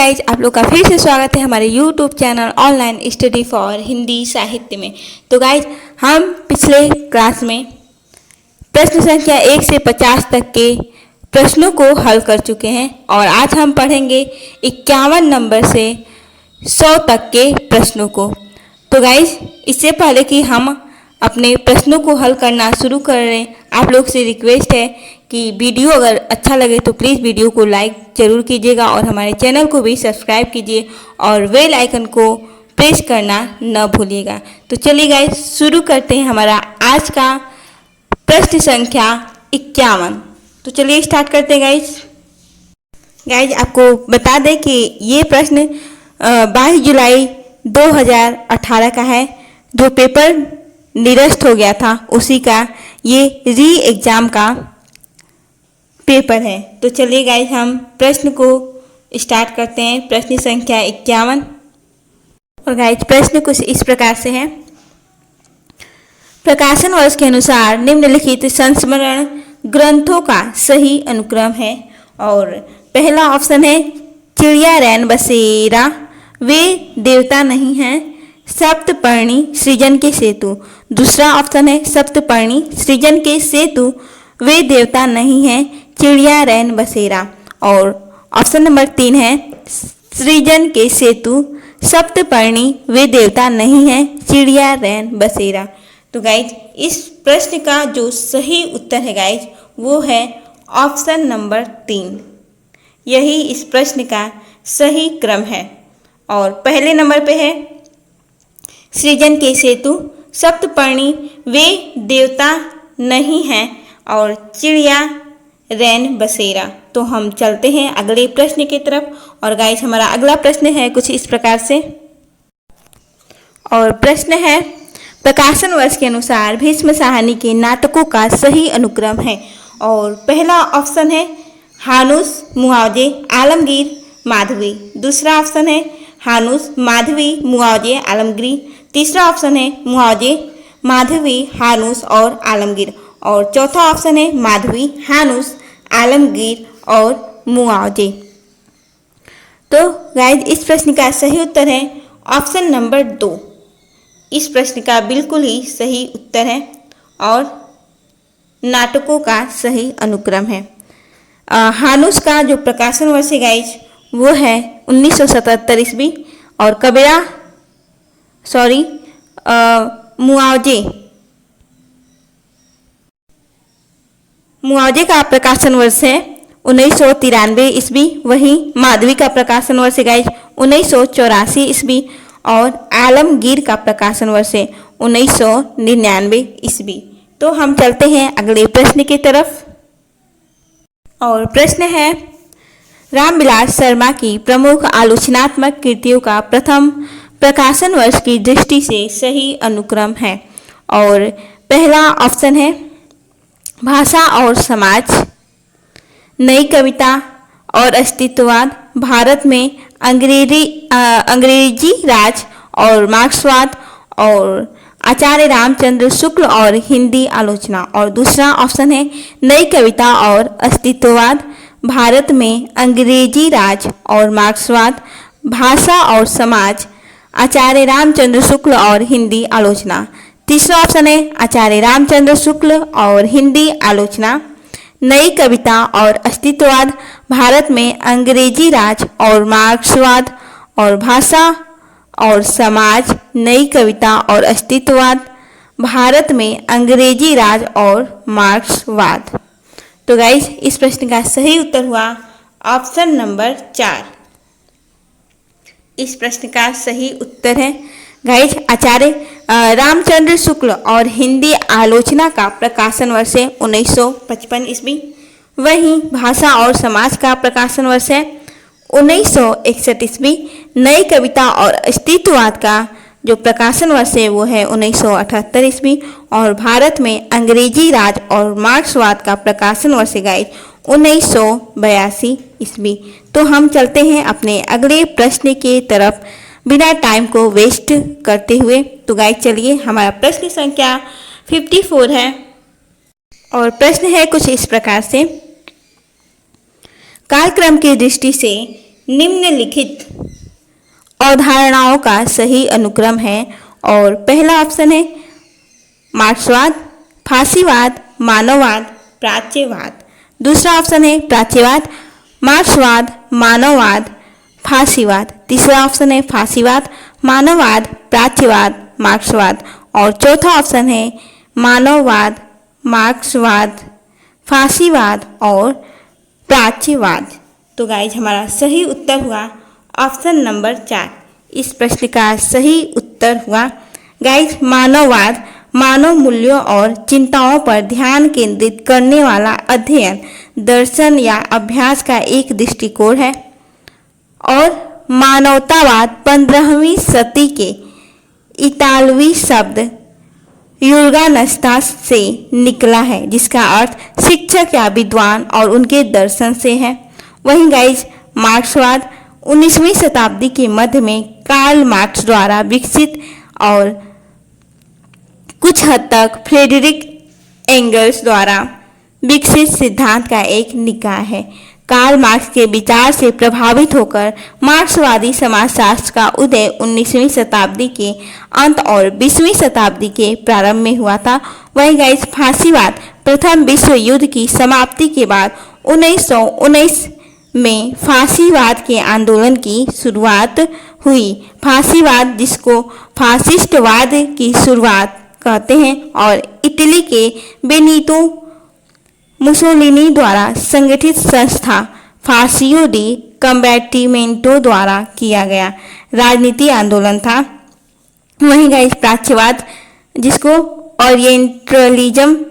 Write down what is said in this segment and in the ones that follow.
Guys, आप लोग का फिर से स्वागत है हमारे YouTube channel online study for Hindi साहित्य में। तो गाइज, हम पिछले क्लास में प्रश्न संख्या 1 से 50 तक के प्रश्नों को हल कर चुके हैं और आज हम पढ़ेंगे 51 नंबर से 100 तक के प्रश्नों को। तो गाइज, इससे पहले कि हम अपने प्रश्नों को हल करना शुरू करें, आप लोग से रिक्वेस्ट है कि वीडियो अगर अच्छा लगे तो प्लीज़ वीडियो को लाइक ज़रूर कीजिएगा और हमारे चैनल को भी सब्सक्राइब कीजिए और बेल आइकन को प्रेस करना न भूलिएगा। तो चलिए गाइज, शुरू करते हैं हमारा आज का प्रश्न संख्या 51। तो चलिए स्टार्ट करते हैं गाइज, आपको बता दें कि ये प्रश्न 22 जुलाई 2018 का है। जो पेपर निरस्त हो गया था उसी का ये री एग्ज़ाम का पेपर है। तो चलिए गाइज, हम प्रश्न को स्टार्ट करते हैं। प्रश्न संख्या 51 और गाइज प्रश्न कुछ इस प्रकार से है। प्रकाशन वर्ष के अनुसार निम्नलिखित संस्मरण ग्रंथों का सही अनुक्रम है। और पहला ऑप्शन है चिड़िया रैन बसेरा वे देवता नहीं हैं, सप्तपर्णी सृजन के सेतु। दूसरा ऑप्शन है सप्तपर्णी सृजन के सेतु वे देवता नहीं हैं, चिड़िया रैन बसेरा। और ऑप्शन नंबर 3 है सृजन के सेतु सप्तपर्णी वे देवता नहीं हैं, चिड़िया रैन बसेरा। तो गाइज, इस प्रश्न का जो सही उत्तर है गाइज वो है ऑप्शन नंबर 3। यही इस प्रश्न का सही क्रम है। और पहले नंबर पे है सृजन के सेतु सप्तपर्णी वे देवता नहीं हैं और चिड़िया रैन बसेरा। तो हम चलते हैं अगले प्रश्न की तरफ। और गाइस, हमारा अगला प्रश्न है कुछ इस प्रकार से। और प्रश्न है प्रकाशन वर्ष के अनुसार भीष्म साहनी के नाटकों का सही अनुक्रम है। और पहला ऑप्शन है हानुस मुआवजे आलमगीर माधवी। दूसरा ऑप्शन है हानुस माधवी मुआवजे आलमगीर। तीसरा ऑप्शन है मुआवजे माधवी हानुस और आलमगीर। और चौथा ऑप्शन है माधवी हानुस आलमगीर और मुआवजे। तो गाइज, इस प्रश्न का सही उत्तर है ऑप्शन नंबर 2। इस प्रश्न का बिल्कुल ही सही उत्तर है और नाटकों का सही अनुक्रम है। हानुस का जो प्रकाशन वर्ष है गाइज वो है 1977 ईस्वी। और मुआवजे का प्रकाशन वर्ष है 1993 ईस्वी। वहीं माधवी का प्रकाशन वर्ष है गाइज 1984 ईस्वी। और आलमगीर का प्रकाशन वर्ष है 1999 ईस्वी। तो हम चलते हैं अगले प्रश्न की तरफ। और प्रश्न है रामविलास शर्मा की प्रमुख आलोचनात्मक कृतियों का प्रथम प्रकाशन वर्ष की दृष्टि से सही अनुक्रम है। और पहला ऑप्शन है भाषा और समाज, नई कविता और अस्तित्ववाद, भारत में अंग्रेजी राज और मार्क्सवाद, और आचार्य रामचंद्र शुक्ल और हिंदी आलोचना। और दूसरा ऑप्शन है नई कविता और अस्तित्ववाद, भारत में अंग्रेजी राज और मार्क्सवाद, भाषा और समाज, आचार्य रामचंद्र शुक्ल और हिंदी आलोचना। तीसरा ऑप्शन है आचार्य रामचंद्र शुक्ल और हिंदी आलोचना, नई कविता और अस्तित्ववाद, भारत में अंग्रेजी राज और मार्क्सवाद, और भाषा और समाज, नई कविता और अस्तित्ववाद, भारत में अंग्रेजी राज और मार्क्सवाद। तो गाइज, इस प्रश्न का सही उत्तर हुआ ऑप्शन नंबर 4। इस प्रश्न का सही उत्तर है गाइज आचार्य रामचंद्र शुक्ल और हिंदी आलोचना का प्रकाशन वर्ष है 1955 ईस्वी। वहीं भाषा और समाज का प्रकाशन वर्ष है 1961 ईस्वी। नई कविता और अस्तित्ववाद का जो प्रकाशन वर्ष है वो है 1978 ईस्वी। और भारत में अंग्रेजी राज और मार्क्सवाद का प्रकाशन वर्ष है गाइज 1982 ईस्वी। तो हम चलते हैं अपने अगले प्रश्न की तरफ बिना टाइम को वेस्ट करते हुए। तो गाइज, चलिए, हमारा प्रश्न संख्या 54 है। और प्रश्न है कुछ इस प्रकार से। कालक्रम की दृष्टि से निम्नलिखित अवधारणाओं का सही अनुक्रम है। और पहला ऑप्शन है मार्क्सवाद, फासीवाद, मानववाद, प्राच्यवाद। दूसरा ऑप्शन है प्राच्यवाद, मार्क्सवाद, मानववाद, फासीवाद। तीसरा ऑप्शन है फासीवाद, मानववाद, प्राच्यवाद, मार्क्सवाद। और चौथा ऑप्शन है मानववाद, मार्क्सवाद, फासीवाद और प्राच्यवाद। तो गाइज हमारा सही उत्तर हुआ ऑप्शन नंबर 4। इस प्रश्न का सही उत्तर हुआ गाइज मानववाद मानव मूल्यों और चिंताओं पर ध्यान केंद्रित करने वाला अध्ययन, दर्शन या अभ्यास का एक दृष्टिकोण है। और मानवतावाद 15वीं सदी के इतालवी शब्द यूर्गानस्तास से निकला है, जिसका अर्थ शिक्षक या विद्वान और उनके दर्शन से है। वहीं गाइज मार्क्सवाद 19वीं शताब्दी के मध्य में कार्ल मार्क्स द्वारा विकसित और कुछ हद तक फ्रेडरिक एंगल्स द्वारा विकसित सिद्धांत का एक निकाय है। कार्ल मार्क्स के विचार से प्रभावित होकर मार्क्सवादी समाजशास्त्र का उदय 19वीं शताब्दी के अंत और 20वीं शताब्दी के प्रारंभ में हुआ था। वहीं गाइस फासीवाद प्रथम विश्व युद्ध की समाप्ति के बाद 1919 में फासीवाद के आंदोलन की शुरुआत हुई। फासीवाद, जिसको फासिस्टवाद की शुरुआत कहते हैं, और इटली के बेनितो मुसोलिनी द्वारा संगठित संस्था फासियो डी कम्बैटिमेंटो द्वारा किया गया राजनीति आंदोलन था। वहीं गाइस प्राच्यवाद, जिसको ओरिएंटलिज्म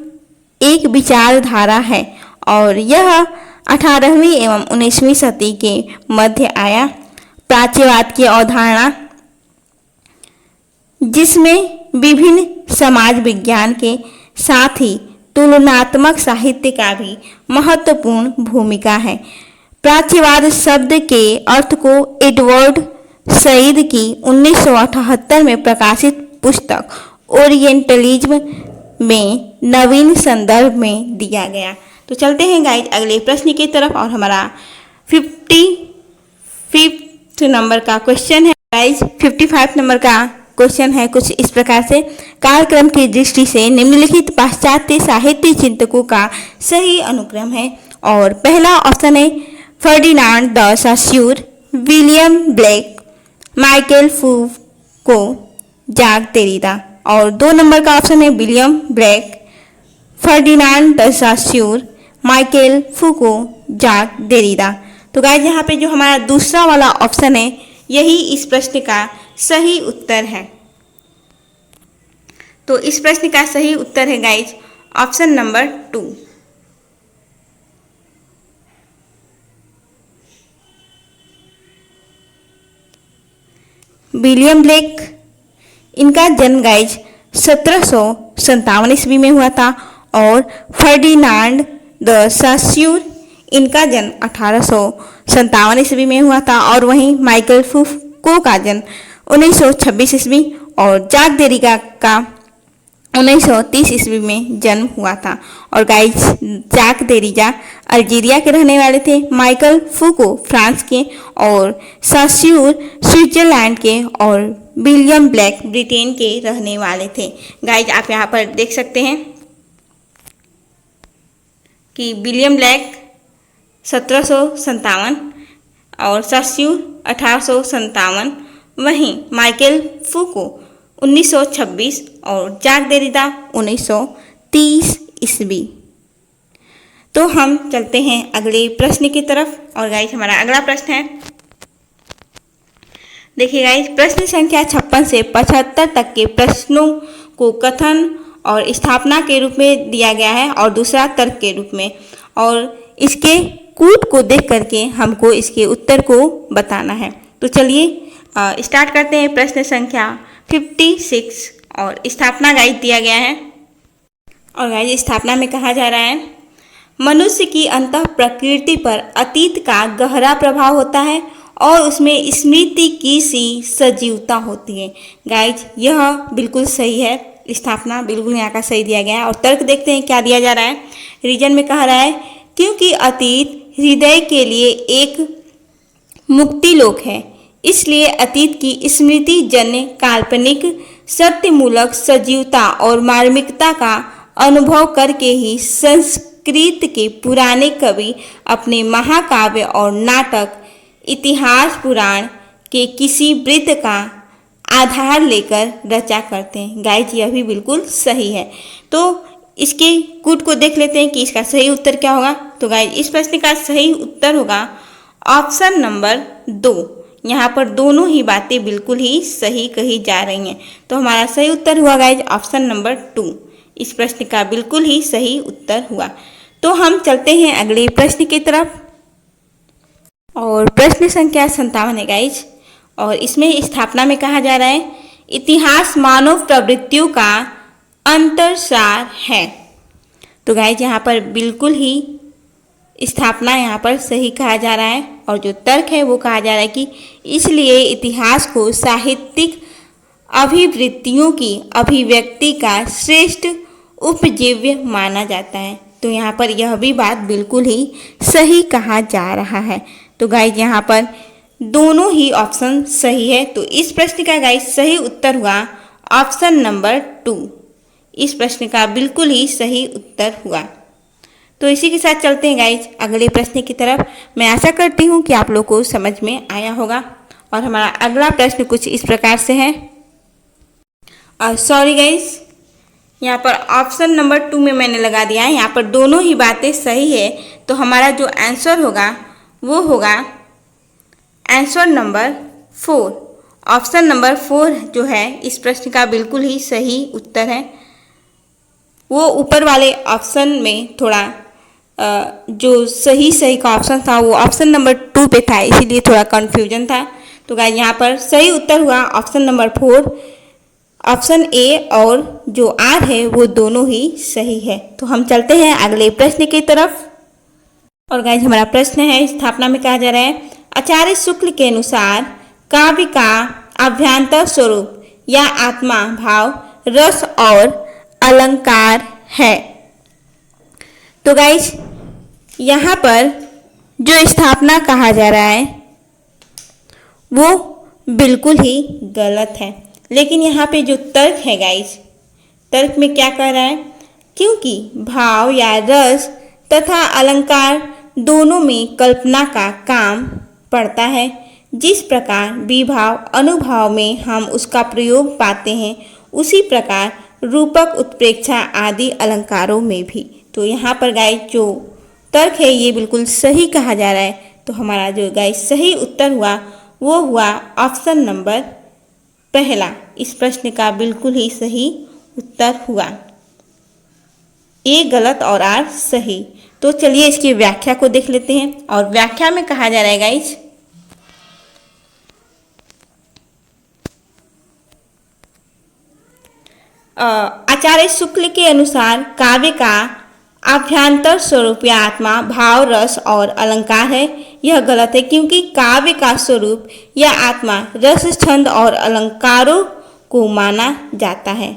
एक विचारधारा है और यह 18वीं एवं 19वीं सदी के मध्य आया। प्राच्यवाद की अवधारणा, जिसमें विभिन्न समाज विज्ञान के साथ ही तुलनात्मक साहित्य का भी महत्वपूर्ण भूमिका है। प्राच्यवाद शब्द के अर्थ को एडवर्ड सईद की 1978 में प्रकाशित पुस्तक ओरिएंटलिज्म में नवीन संदर्भ में दिया गया। तो चलते हैं गाइज अगले प्रश्न की तरफ, और हमारा 55 नंबर का क्वेश्चन है। गाइज 55 नंबर का क्वेश्चन है कुछ इस प्रकार से, कालक्रम की दृष्टि से निम्नलिखित पाश्चात्य साहित्य चिंतकों का सही अनुक्रम है। और पहला ऑप्शन है Ferdinand de Saussure, William Blake, Michel Foucault, Jacques Derrida. और 2 नंबर का ऑप्शन है William Blake, Ferdinand de Saussure, Michel Foucault, Jacques Derrida. तो गाइज यहाँ पे जो हमारा दूसरा वाला ऑप्शन है यही इस प्रश्न का सही उत्तर है। तो इस प्रश्न का सही उत्तर है guys option number 2। William Blake, इनका जन्म गाइज 1757 ईस्वी में हुआ था। और फर्डिनांड द सास्यूर, इनका जन्म 1857 ईस्वी में हुआ था। और वहीं माइकल फूको का जन्म 1926 ईस्वी और जाक देरिडा का 1930 ईस्वी में जन्म हुआ था। और गाइज जाक देरिडा अल्जीरिया के रहने वाले थे, माइकल फूको फ्रांस के, और सास्यूर स्विट्जरलैंड के, और विलियम ब्लेक ब्रिटेन के रहने वाले थे। गाइज आप यहाँ पर देख सकते हैं कि विलियम ब्लेक 1757 और सास्यूर 1857, वहीं माइकल फूको 1926 और जाक देरिडा 1930 ईस्वी। तो हम चलते हैं अगले प्रश्न की तरफ, और गाइस हमारा अगला प्रश्न है, देखिए गाइस प्रश्न संख्या 56 से 75 तक के प्रश्नों को कथन और स्थापना के रूप में दिया गया है और दूसरा तर्क के रूप में, और इसके कूट को देख करके हमको इसके उत्तर को बताना है। तो चलिए स्टार्ट करते हैं। प्रश्न संख्या 56 और स्थापना गाइड दिया गया है, और गाइड स्थापना में कहा जा रहा है, मनुष्य की अंतः प्रकृति पर अतीत का गहरा प्रभाव होता है और उसमें स्मृति की सी सजीवता होती है। गाइज यह बिल्कुल सही है, स्थापना बिल्कुल यहाँ का सही दिया गया है। और तर्क देखते हैं क्या दिया जा रहा है। रीजन में कहा रहा है क्योंकि अतीत हृदय के लिए एक मुक्ति लोक है, इसलिए अतीत की स्मृति जन्य काल्पनिक सत्यमूलक सजीवता और मार्मिकता का अनुभव करके ही संस्कृत के पुराने कवि अपने महाकाव्य और नाटक इतिहास पुराण के किसी वृत्त का आधार लेकर रचा करते हैं। गाइज यह भी बिल्कुल सही है। तो इसके कूट को देख लेते हैं कि इसका सही उत्तर क्या होगा। तो गाइज इस प्रश्न का सही उत्तर होगा ऑप्शन नंबर 2। यहाँ पर दोनों ही बातें बिल्कुल ही सही कही जा रही हैं। तो हमारा सही उत्तर हुआ गाइज ऑप्शन नंबर 2। इस प्रश्न का बिल्कुल ही सही उत्तर हुआ। तो हम चलते हैं अगले प्रश्न की तरफ और प्रश्न संख्या 57 है गाइज। और इसमें स्थापना में कहा जा रहा है इतिहास मानव प्रवृत्तियों का अंतरसार है। तो गाइज यहाँ पर बिल्कुल ही स्थापना यहाँ पर सही कहा जा रहा है और जो तर्क है वो कहा जा रहा है कि इसलिए इतिहास को साहित्यिक अभिवृत्तियों की अभिव्यक्ति का श्रेष्ठ उपजीव्य माना जाता है। तो यहाँ पर यह भी बात बिल्कुल ही सही कहा जा रहा है। तो गाइज यहाँ पर दोनों ही ऑप्शन सही है। तो इस प्रश्न का गाइज सही उत्तर हुआ ऑप्शन नंबर 2। इस प्रश्न का बिल्कुल ही सही उत्तर हुआ। तो इसी के साथ चलते हैं गाइज अगले प्रश्न की तरफ। मैं आशा करती हूँ कि आप लोग को समझ में आया होगा। और हमारा अगला प्रश्न कुछ इस प्रकार से है। सॉरी गाइज, यहाँ पर ऑप्शन नंबर 2 में मैंने लगा दिया है। यहाँ पर दोनों ही बातें सही है। तो हमारा जो आंसर होगा वो होगा आंसर नंबर 4। ऑप्शन नंबर 4 जो है इस प्रश्न का बिल्कुल ही सही उत्तर है। वो ऊपर वाले ऑप्शन में थोड़ा जो सही का ऑप्शन था वो ऑप्शन नंबर 2 पे था, इसीलिए थोड़ा कन्फ्यूजन था। तो गाइस यहाँ पर सही उत्तर हुआ ऑप्शन नंबर 4। ऑप्शन ए और जो आर है वो दोनों ही सही है। तो हम चलते हैं अगले प्रश्न की तरफ। और गाइस हमारा प्रश्न है स्थापना में कहा जा रहा है आचार्य शुक्ल के अनुसार काव्य का अभ्यंतर स्वरूप या आत्मा भाव रस और अलंकार है। तो गाइस यहाँ पर जो स्थापना कहा जा रहा है वो बिल्कुल ही गलत है। लेकिन यहाँ पे जो तर्क है गाइस, तर्क में क्या कह रहा है, क्योंकि भाव या रस तथा अलंकार दोनों में कल्पना का काम पड़ता है। जिस प्रकार विभाव अनुभाव में हम उसका प्रयोग पाते हैं उसी प्रकार रूपक उत्प्रेक्षा आदि अलंकारों में भी। तो यहाँ पर गाइस जो तर्क है ये बिल्कुल सही कहा जा रहा है। तो हमारा जो गाइस सही उत्तर हुआ वो हुआ ऑप्शन नंबर 1। इस प्रश्न का बिल्कुल ही सही उत्तर हुआ। ए गलत और आर सही। तो चलिए इसकी व्याख्या को देख लेते हैं। और व्याख्या में कहा जा रहा है गाइस आचार्य शुक्ल के अनुसार काव्य का अभ्यंतर स्वरूप या आत्मा भाव रस और अलंकार है। यह गलत है क्योंकि काव्य का स्वरूप या आत्मा रस छंद और अलंकारों को माना जाता है।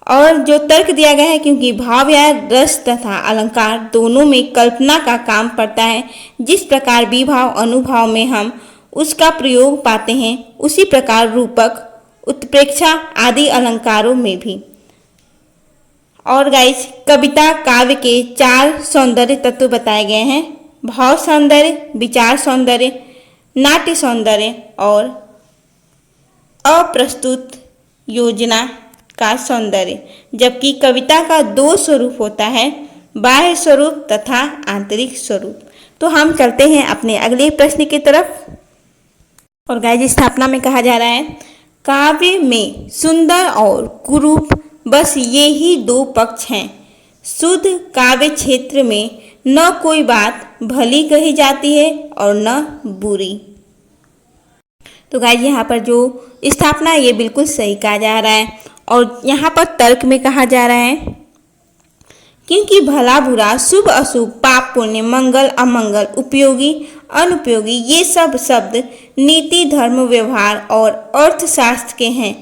और जो तर्क दिया गया है क्योंकि भाव या रस तथा अलंकार दोनों में कल्पना का काम पड़ता है। जिस प्रकार विभाव अनुभाव में हम उसका प्रयोग पाते हैं उसी प्रकार रूपक उत्प्रेक्षा आदि अलंकारों में भी। और गाइस कविता काव्य के 4 सौंदर्य तत्व बताए गए हैं। भाव सौंदर्य, विचार सौंदर्य, नाट्य सौंदर्य और अप्रस्तुत योजना का सौंदर्य। जबकि कविता का 2 स्वरूप होता है, बाह्य स्वरूप तथा आंतरिक स्वरूप। तो हम चलते हैं अपने अगले प्रश्न की तरफ। और गाइस स्थापना में कहा जा रहा है काव्य में सुंदर और कुरूप बस ये ही 2 पक्ष हैं। शुद्ध काव्य क्षेत्र में न कोई बात भली कही जाती है और न बुरी। तो गाइस यहाँ पर जो स्थापना ये बिल्कुल सही कहा जा रहा है। और यहाँ पर तर्क में कहा जा रहा है क्योंकि भला बुरा, शुभ अशुभ, पाप पुण्य, मंगल अमंगल, उपयोगी अनुपयोगी ये सब शब्द नीति धर्म व्यवहार और अर्थशास्त्र के हैं।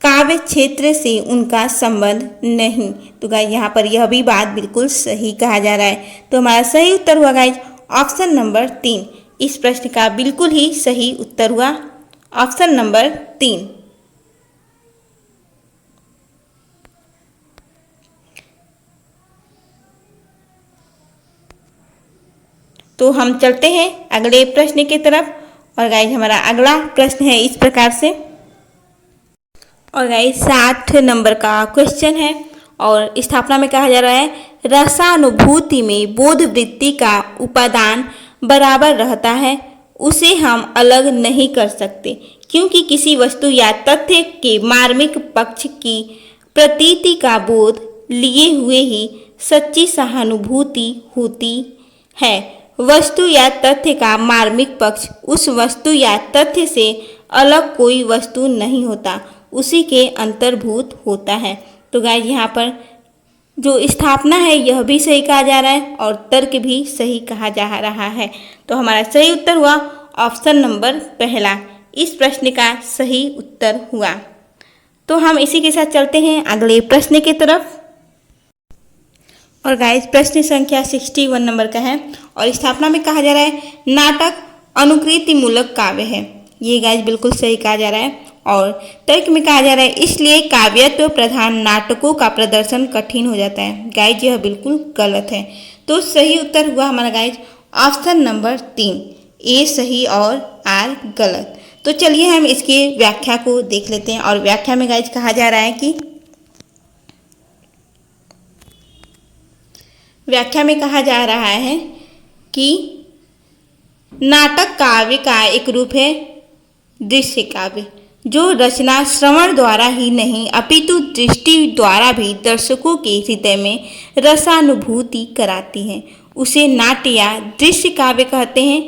काव्य क्षेत्र से उनका संबंध नहीं। तो गाइस यहाँ पर यह भी बात बिल्कुल सही कहा जा रहा है। तो हमारा सही उत्तर हुआ गाइस ऑप्शन नंबर 3। इस प्रश्न का बिल्कुल ही सही उत्तर हुआ ऑप्शन नंबर 3। तो हम चलते हैं अगले प्रश्न की तरफ। और गाइज हमारा अगला प्रश्न है इस प्रकार से। और गाइज 60 नंबर का क्वेश्चन है और स्थापना में कहा जा रहा है रसानुभूति में बोध वृत्ति का उपादान बराबर रहता है, उसे हम अलग नहीं कर सकते क्योंकि किसी वस्तु या तथ्य के मार्मिक पक्ष की प्रतीति का बोध लिए हुए ही सच्ची सहानुभूति होती है। वस्तु या तथ्य का मार्मिक पक्ष उस वस्तु या तथ्य से अलग कोई वस्तु नहीं होता, उसी के अंतर्भूत होता है। तो गाइस यहाँ पर जो स्थापना है यह भी सही कहा जा रहा है और तर्क भी सही कहा जा रहा है। तो हमारा सही उत्तर हुआ ऑप्शन नंबर पहला, इस प्रश्न का सही उत्तर हुआ। तो हम इसी के साथ चलते हैं अगले प्रश्न की तरफ। और गाइस प्रश्न संख्या 61 नंबर का है और स्थापना में कहा जा रहा है नाटक अनुकृति मूलक काव्य है। ये गाइस बिल्कुल सही कहा जा रहा है और तर्क में कहा जा रहा है इसलिए काव्यत्व प्रधान नाटकों का प्रदर्शन कठिन हो जाता है। गाइस यह बिल्कुल गलत है। तो सही उत्तर हुआ हमारा गाइस ऑप्शन नंबर 3, ए सही और आर गलत। तो चलिए हम इसकी व्याख्या को देख लेते हैं। और व्याख्या में गाइस कहा जा रहा है कि व्याख्या में कहा जा रहा है कि नाटक काव्य का एक रूप है दृश्य काव्य, जो रचना श्रवण द्वारा ही नहीं अपितु दृष्टि द्वारा भी दर्शकों के हृदय में रसानुभूति कराती है। उसे नाट्य या दृश्य काव्य कहते हैं।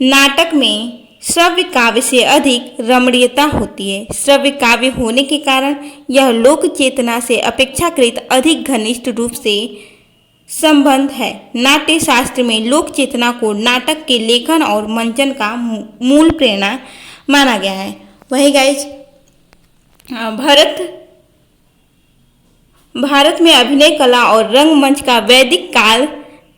नाटक में श्रव्य काव्य से अधिक रमणीयता होती है। श्रव्य काव्य होने के कारण यह लोक चेतना से अपेक्षाकृत अधिक घनिष्ठ रूप से संबंध है। नाट्य शास्त्र में लोक चेतना को नाटक के लेखन और मंचन का मूल प्रेरणा माना गया है। वही गाइज भारत में अभिनय कला और रंगमंच का वैदिक काल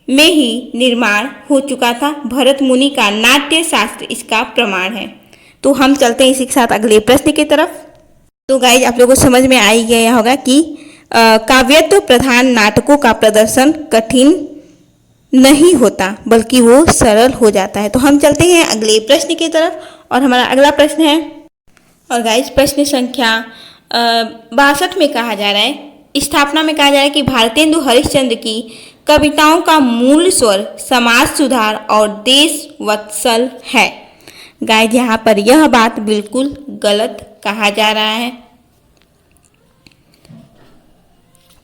में ही निर्माण हो चुका था। भरत मुनि का नाट्य शास्त्र इसका प्रमाण है। तो हम चलते हैं इसी के साथ अगले प्रश्न की तरफ। तो गाइज आप लोगों को समझ में आ ही गया होगा कि काव्यत्व प्रधान नाटकों का प्रदर्शन कठिन नहीं होता बल्कि वो सरल हो जाता है। तो हम चलते हैं अगले प्रश्न की तरफ और हमारा अगला प्रश्न है। और गाइस प्रश्न संख्या 62 में कहा जा रहा है, स्थापना में कहा जा रहा है कि भारतेंदु हरिश्चंद्र की कविताओं का मूल स्वर समाज सुधार और देश वत्सल है। गाइस यहाँ पर यह बात बिल्कुल गलत कहा जा रहा है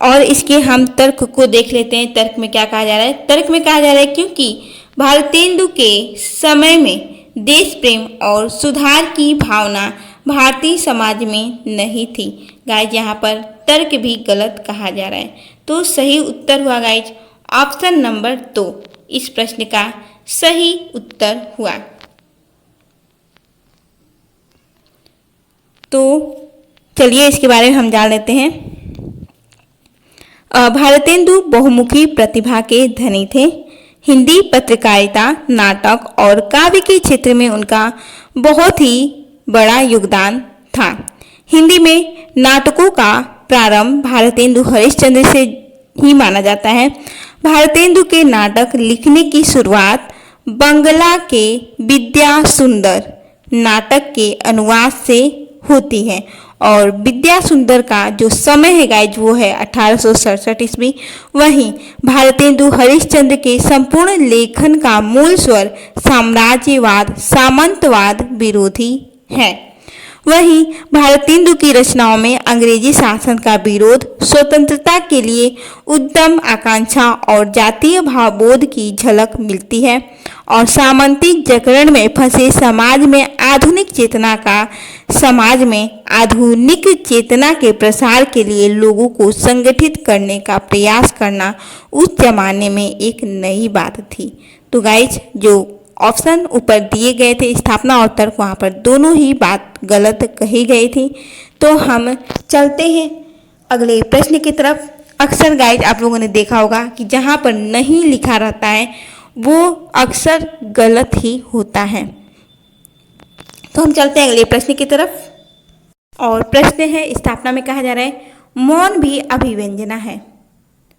और इसके हम तर्क को देख लेते हैं। तर्क में क्या कहा जा रहा है? तर्क में कहा जा रहा है क्योंकि भारतेंदु के समय में देश प्रेम और सुधार की भावना भारतीय समाज में नहीं थी। गाइज यहाँ पर तर्क भी गलत कहा जा रहा है। तो सही उत्तर हुआ गाइज ऑप्शन नंबर 2, इस प्रश्न का सही उत्तर हुआ। तो चलिए इसके बारे में हम जान लेते हैं। भारतेंदु बहुमुखी प्रतिभा के धनी थे। हिंदी पत्रकारिता, नाटक और काव्य के क्षेत्र में उनका बहुत ही बड़ा योगदान था। हिंदी में नाटकों का प्रारंभ भारतेंदु हरिश्चंद्र से ही माना जाता है। भारतेंदु के नाटक लिखने की शुरुआत बंगला के विद्या सुंदर नाटक के अनुवाद से होती है और विद्या सुंदर का जो समय है गाइज वो है 1867 ईस्वी। वहीं भारतेंदु हरिश्चंद्र के संपूर्ण लेखन का मूल स्वर साम्राज्यवाद सामंतवाद विरोधी है। वहीं भारतेंदु की रचनाओं में अंग्रेजी शासन का विरोध, स्वतंत्रता के लिए उद्यम आकांक्षा और जातीय भावबोध की झलक मिलती है और सामंतिक जकरण में फंसे समाज में आधुनिक चेतना के प्रसार के लिए लोगों को संगठित करने का प्रयास करना उस जमाने में एक नई बात थी। तो गाइज जो ऑप्शन ऊपर दिए गए थे स्थापना और तर्क, वहाँ पर दोनों ही बात गलत कही गई थी। तो हम चलते हैं अगले प्रश्न की तरफ। अक्सर गाइज आप लोगों ने देखा होगा कि जहाँ पर नहीं लिखा रहता है वो अक्सर गलत ही होता है। तो हम चलते हैं अगले प्रश्न की तरफ। और प्रश्न है, स्थापना में कहा जा रहा है मौन भी अभिव्यंजना है।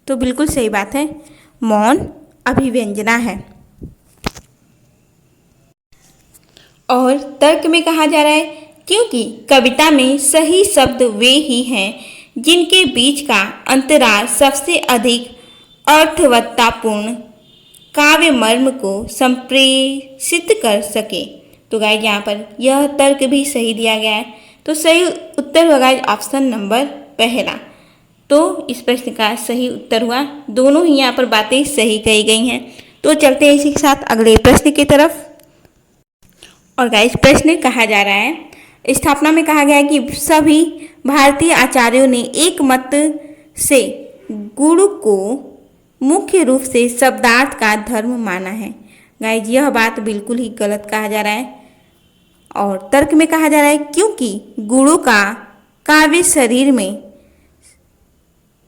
तो बिल्कुल सही बात है, मौन अभिव्यंजना है। और तर्क में कहा जा रहा है क्योंकि कविता में सही शब्द वे ही हैं जिनके बीच का अंतराल सबसे अधिक अर्थवत्तापूर्ण काव्य मर्म को संप्रेषित कर सके। तो गाइज यहाँ पर यह तर्क भी सही दिया गया है। तो सही उत्तर होगा ऑप्शन नंबर पहला। तो इस प्रश्न का सही उत्तर हुआ, दोनों ही यहाँ पर बातें सही कही गई हैं। तो चलते हैं इसी के साथ अगले प्रश्न की तरफ। और गाइस प्रश्न कहा जा रहा है, स्थापना में कहा गया है कि सभी भारतीय आचार्यों ने एक मत से गुरु को मुख्य रूप से शब्दार्थ का धर्म माना है। गाइस यह बात बिल्कुल ही गलत कहा जा रहा है। और तर्क में कहा जा रहा है क्योंकि गुरु का काव्य शरीर में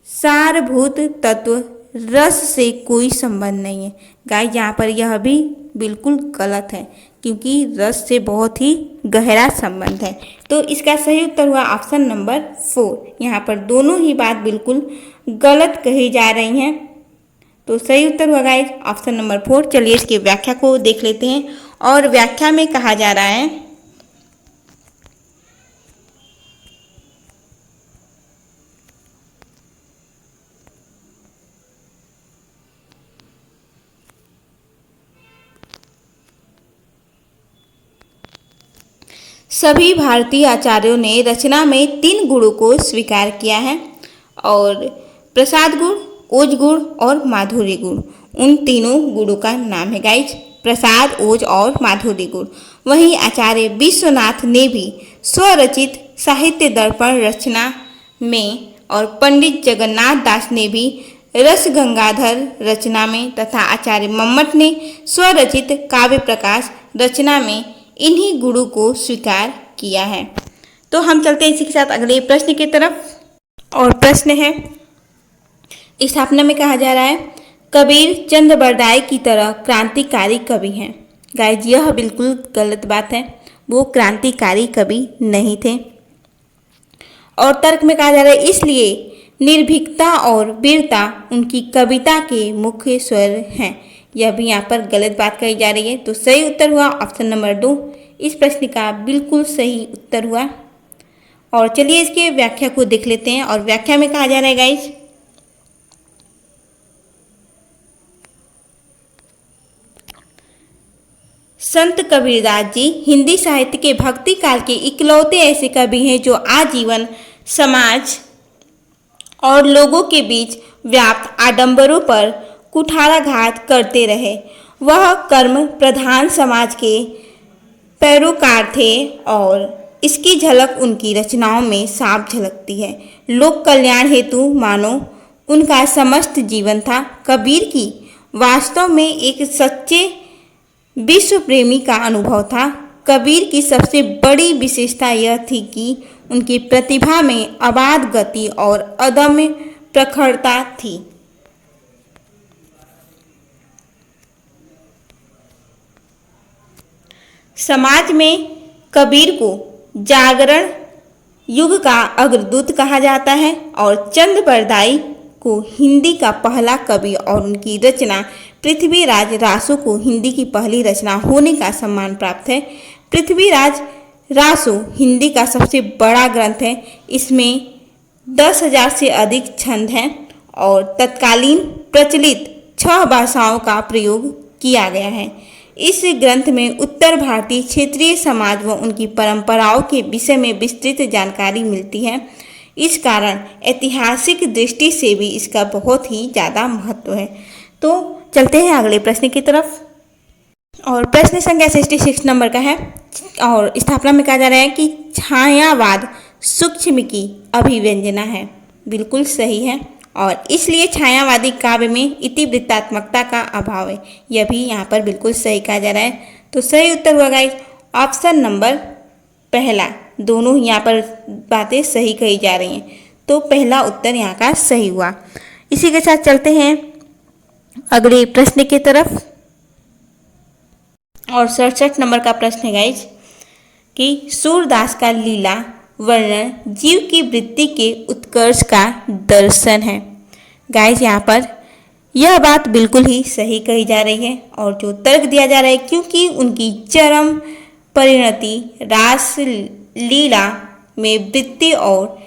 सारभूत तत्व रस से कोई संबंध नहीं है। गाइस यहाँ पर यह भी बिल्कुल गलत है क्योंकि रस से बहुत ही गहरा संबंध है। तो इसका सही उत्तर हुआ ऑप्शन नंबर 4। यहाँ पर दोनों ही बात बिल्कुल गलत कही जा रही हैं। तो सही उत्तर हुआ गाइस ऑप्शन नंबर 4। चलिए इसकी व्याख्या को देख लेते हैं। और व्याख्या में कहा जा रहा है सभी भारतीय आचार्यों ने रचना में 3 गुणों को स्वीकार किया है और प्रसाद गुण, ओज गुण और माधुर्य गुण, उन तीनों गुणों का नाम है गाइज, प्रसाद, ओज और माधुर्य गुण। वहीं आचार्य विश्वनाथ ने भी स्वरचित साहित्य दर्पण रचना में और पंडित जगन्नाथ दास ने भी रस गंगाधर रचना में तथा आचार्य मम्मट ने स्वरचित काव्य प्रकाश रचना में इन्हीं गुणों को स्वीकार किया है। तो हम चलते हैं इसी के साथ अगले प्रश्न की तरफ। और प्रश्न है, स्थापना में कहा जा रहा है कबीर चंद बरदाई की तरह क्रांतिकारी कवि हैं। गाइज यह बिल्कुल गलत बात है, वो क्रांतिकारी कवि नहीं थे। और तर्क में कहा जा रहा है इसलिए निर्भीकता और वीरता उनकी कविता के मुख्य स्वर हैं। यह भी यहाँ पर गलत बात कही जा रही है। तो सही उत्तर हुआ ऑप्शन नंबर 2। इस प्रश्न का बिल्कुल सही उत्तर हुआ। और चलिए इसके व्याख्या को देख लेते हैं। और व्याख्या में कहा जा रहा है गाइज संत कबीरदास जी हिंदी साहित्य के भक्ति काल के इकलौते ऐसे कवि हैं जो आजीवन समाज और लोगों के बीच व्याप्त आडंबरों पर कुठाराघात करते रहे। वह कर्म प्रधान समाज के पैरोकार थे और इसकी झलक उनकी रचनाओं में साफ झलकती है। लोक कल्याण हेतु मानो उनका समस्त जीवन था। कबीर की वास्तव में एक सच्चे विश्व प्रेमी का अनुभव था। कबीर की सबसे बड़ी विशेषता यह थी कि उनकी प्रतिभा में अबाध गति और अदम्य प्रखरता थी। समाज में कबीर को जागरण युग का अग्रदूत कहा जाता है और चंद बरदाई को हिंदी का पहला कवि और उनकी रचना पृथ्वीराज रासो को हिंदी की पहली रचना होने का सम्मान प्राप्त है। पृथ्वीराज रासो हिंदी का सबसे बड़ा ग्रंथ है। इसमें 10,000 से अधिक छंद हैं और तत्कालीन प्रचलित 6 भाषाओं का प्रयोग किया गया है। इस ग्रंथ में उत्तर भारतीय क्षेत्रीय समाज व उनकी परंपराओं के विषय में विस्तृत जानकारी मिलती है। इस कारण ऐतिहासिक दृष्टि से भी इसका बहुत ही ज़्यादा महत्व है। तो चलते हैं अगले प्रश्न की तरफ। और प्रश्न संख्या 66 नंबर का है। और स्थापना में कहा जा रहा है कि छायावाद सूक्ष्म की अभिव्यंजना है। बिल्कुल सही है और इसलिए छायावादी काव्य में इतिवृत्तात्मकता का अभाव है। यह भी यहाँ पर बिल्कुल सही कहा जा रहा है। तो सही उत्तर हुआ गाइस ऑप्शन नंबर पहला। दोनों यहाँ पर बातें सही कही जा रही हैं। तो पहला उत्तर यहाँ का सही हुआ। इसी के साथ चलते हैं अगले प्रश्न की तरफ। और 67 नंबर का प्रश्न है गाइज कि सूरदास का लीला वर्णन जीव की वृत्ति के उत्कर्ष का दर्शन है। गाइज यहाँ पर यह बात बिल्कुल ही सही कही जा रही है और जो तर्क दिया जा रहा है क्योंकि उनकी चरम परिणति रास लीला में वृत्ति और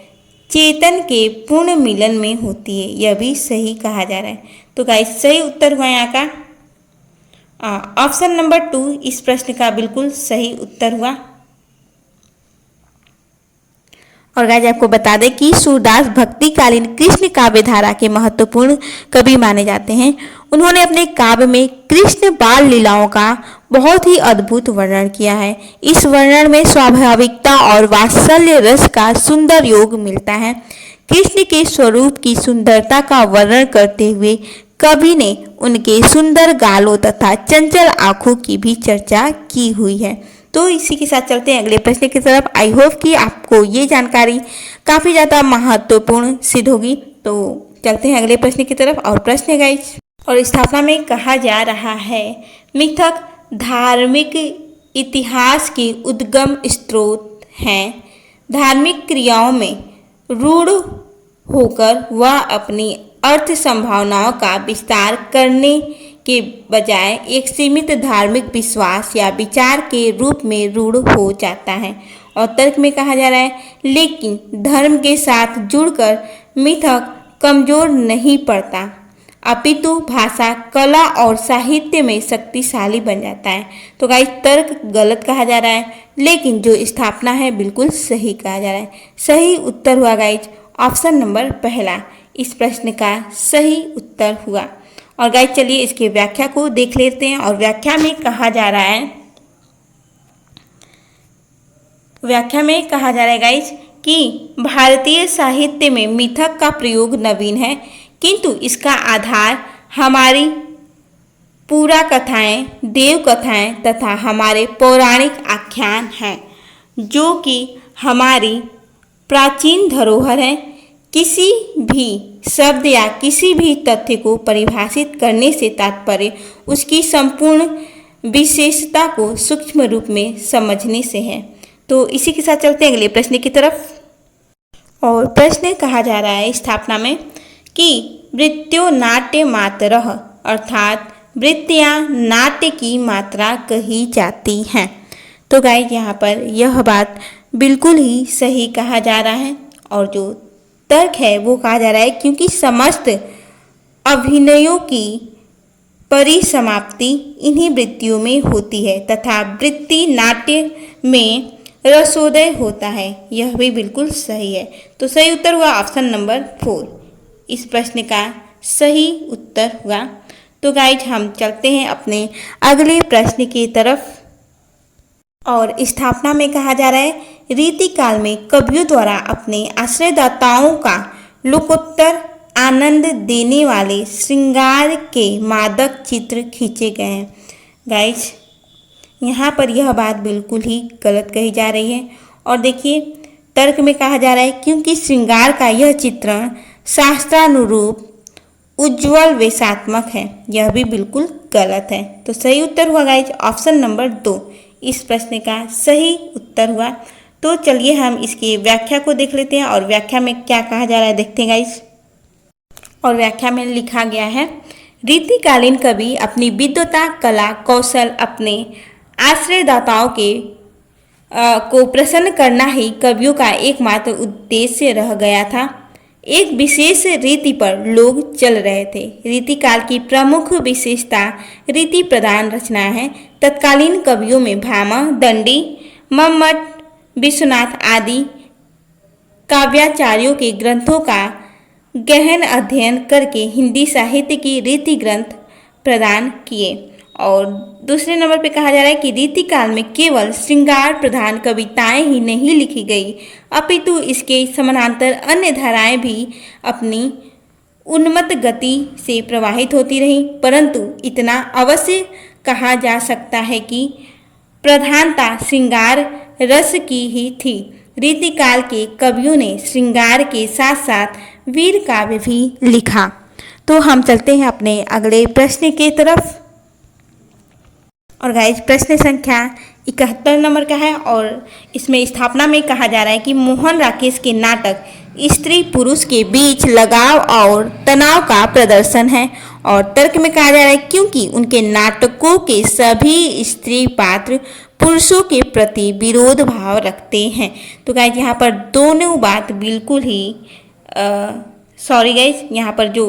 चेतन के पूर्ण मिलन में होती है, यह भी सही कहा जा रहा है। तो गाइस सही उत्तर हुआ यहाँ का ऑप्शन नंबर 2 इस प्रश्न का बिल्कुल सही उत्तर हुआ। और गाइस आपको बता दें कि सूरदास भक्तिकालीन कृष्ण काव्य धारा के महत्वपूर्ण कवि माने जाते हैं। उन्होंने अपने काव्य में कृष्ण बाल लीलाओं का बहुत ही अद्भुत वर्णन किया है। इस वर्णन में स्वाभाविकता और वात्सल्य रस का सुंदर योग मिलता है। कृष्ण के स्वरूप की सुंदरता का वर्णन करते हुए कवि ने उनके सुंदर गालों तथा चंचल आंखों की भी चर्चा की हुई है। तो इसी के साथ चलते हैं अगले प्रश्न की तरफ। आई होप कि आपको ये जानकारी काफ़ी ज़्यादा महत्वपूर्ण सिद्ध होगी। तो चलते हैं अगले प्रश्न की तरफ और प्रश्न है गाइस और स्थापना में कहा जा रहा है मिथक धार्मिक इतिहास के उद्गम स्रोत हैं। धार्मिक क्रियाओं में रूढ़ होकर वह अपनी अर्थ संभावनाओं का विस्तार करने के बजाय एक सीमित धार्मिक विश्वास या विचार के रूप में रूढ़ हो जाता है। और तर्क में कहा जा रहा है लेकिन धर्म के साथ जुड़कर मिथक कमजोर नहीं पड़ता, अपितु भाषा कला और साहित्य में शक्तिशाली बन जाता है। तो गाइस तर्क गलत कहा जा रहा है लेकिन जो स्थापना है बिल्कुल सही कहा जा रहा है। सही उत्तर हुआ गाइस ऑप्शन नंबर पहला, इस प्रश्न का सही उत्तर हुआ। और गाइस चलिए इसकी व्याख्या को देख लेते हैं। और व्याख्या में कहा जा रहा है गाइस कि भारतीय साहित्य में मिथक का प्रयोग नवीन है किंतु इसका आधार हमारी पुरा कथाएं, देव कथाएं तथा हमारे पौराणिक आख्यान हैं जो कि हमारी प्राचीन धरोहर है। किसी भी शब्द या किसी भी तथ्य को परिभाषित करने से तात्पर्य उसकी संपूर्ण विशेषता को सूक्ष्म रूप में समझने से है। तो इसी के साथ चलते हैं अगले प्रश्न की तरफ। और प्रश्न कहा जा रहा है स्थापना में कि वृत्त्यो नाट्य मात्रः अर्थात वृत्तियाँ नाट्य की मात्रा कही जाती हैं। तो गाइस यहाँ पर यह बात बिल्कुल ही सही कहा जा रहा है। और जो तर्क है वो कहा जा रहा है क्योंकि समस्त अभिनयों की परिसमाप्ति इन्हीं वृत्तियों में होती है तथा वृत्ति नाट्य में रसोदय होता है, यह भी बिल्कुल सही है। तो सही उत्तर हुआ ऑप्शन नंबर 4, इस प्रश्न का सही उत्तर हुआ। तो गाइज हम चलते हैं अपने अगले प्रश्न की तरफ। और स्थापना में कहा जा रहा है रीतिकाल में कवियों द्वारा अपने आश्रयदाताओं का लोकोत्तर आनंद देने वाले श्रृंगार के मादक चित्र खींचे गए हैं। गाइज यहाँ पर यह बात बिल्कुल ही गलत कही जा रही है। और देखिए तर्क में कहा जा रहा है क्योंकि श्रृंगार का यह चित्रण शास्त्रानुरूप उज्ज्वल वेशात्मक है, यह भी बिल्कुल गलत है। तो सही उत्तर हुआ गाइज ऑप्शन नंबर 2, इस प्रश्न का सही उत्तर हुआ। तो चलिए हम इसकी व्याख्या को देख लेते हैं। और व्याख्या में क्या कहा जा रहा है देखते हैं गाइज। और व्याख्या में लिखा गया है रीतिकालीन कवि अपनी विद्वता कला कौशल अपने आश्रयदाताओं को प्रसन्न करना ही कवियों का एकमात्र उद्देश्य रह गया था। एक विशेष रीति पर लोग चल रहे थे। रीतिकाल की प्रमुख विशेषता रीति प्रधान रचनाएं हैं। तत्कालीन कवियों में भामा, दंडी, मम्मट, विश्वनाथ आदि काव्याचार्यों के ग्रंथों का गहन अध्ययन करके हिंदी साहित्य की रीति ग्रंथ प्रदान किए। और दूसरे नंबर पे कहा जा रहा है कि रीतिकाल में केवल श्रृंगार प्रधान कविताएं ही नहीं लिखी गई, अपितु इसके समानांतर अन्य धाराएं भी अपनी उन्मत्त गति से प्रवाहित होती रहीं। परंतु इतना अवश्य कहा जा सकता है कि प्रधानता श्रृंगार रस की ही थी। रीतिकाल के कवियों ने श्रृंगार के साथ साथ वीर काव्य भी लिखा। तो हम चलते हैं अपने अगले प्रश्न की तरफ। और गाइज प्रश्न संख्या 71 नंबर का है और इसमें स्थापना में कहा जा रहा है कि मोहन राकेश के नाटक स्त्री पुरुष के बीच लगाव और तनाव का प्रदर्शन है। और तर्क में कहा जा रहा है क्योंकि उनके नाटकों के सभी स्त्री पात्र पुरुषों के प्रति विरोध भाव रखते हैं। तो गाइज यहाँ पर दोनों बात बिल्कुल ही सॉरी गाइज, यहाँ पर जो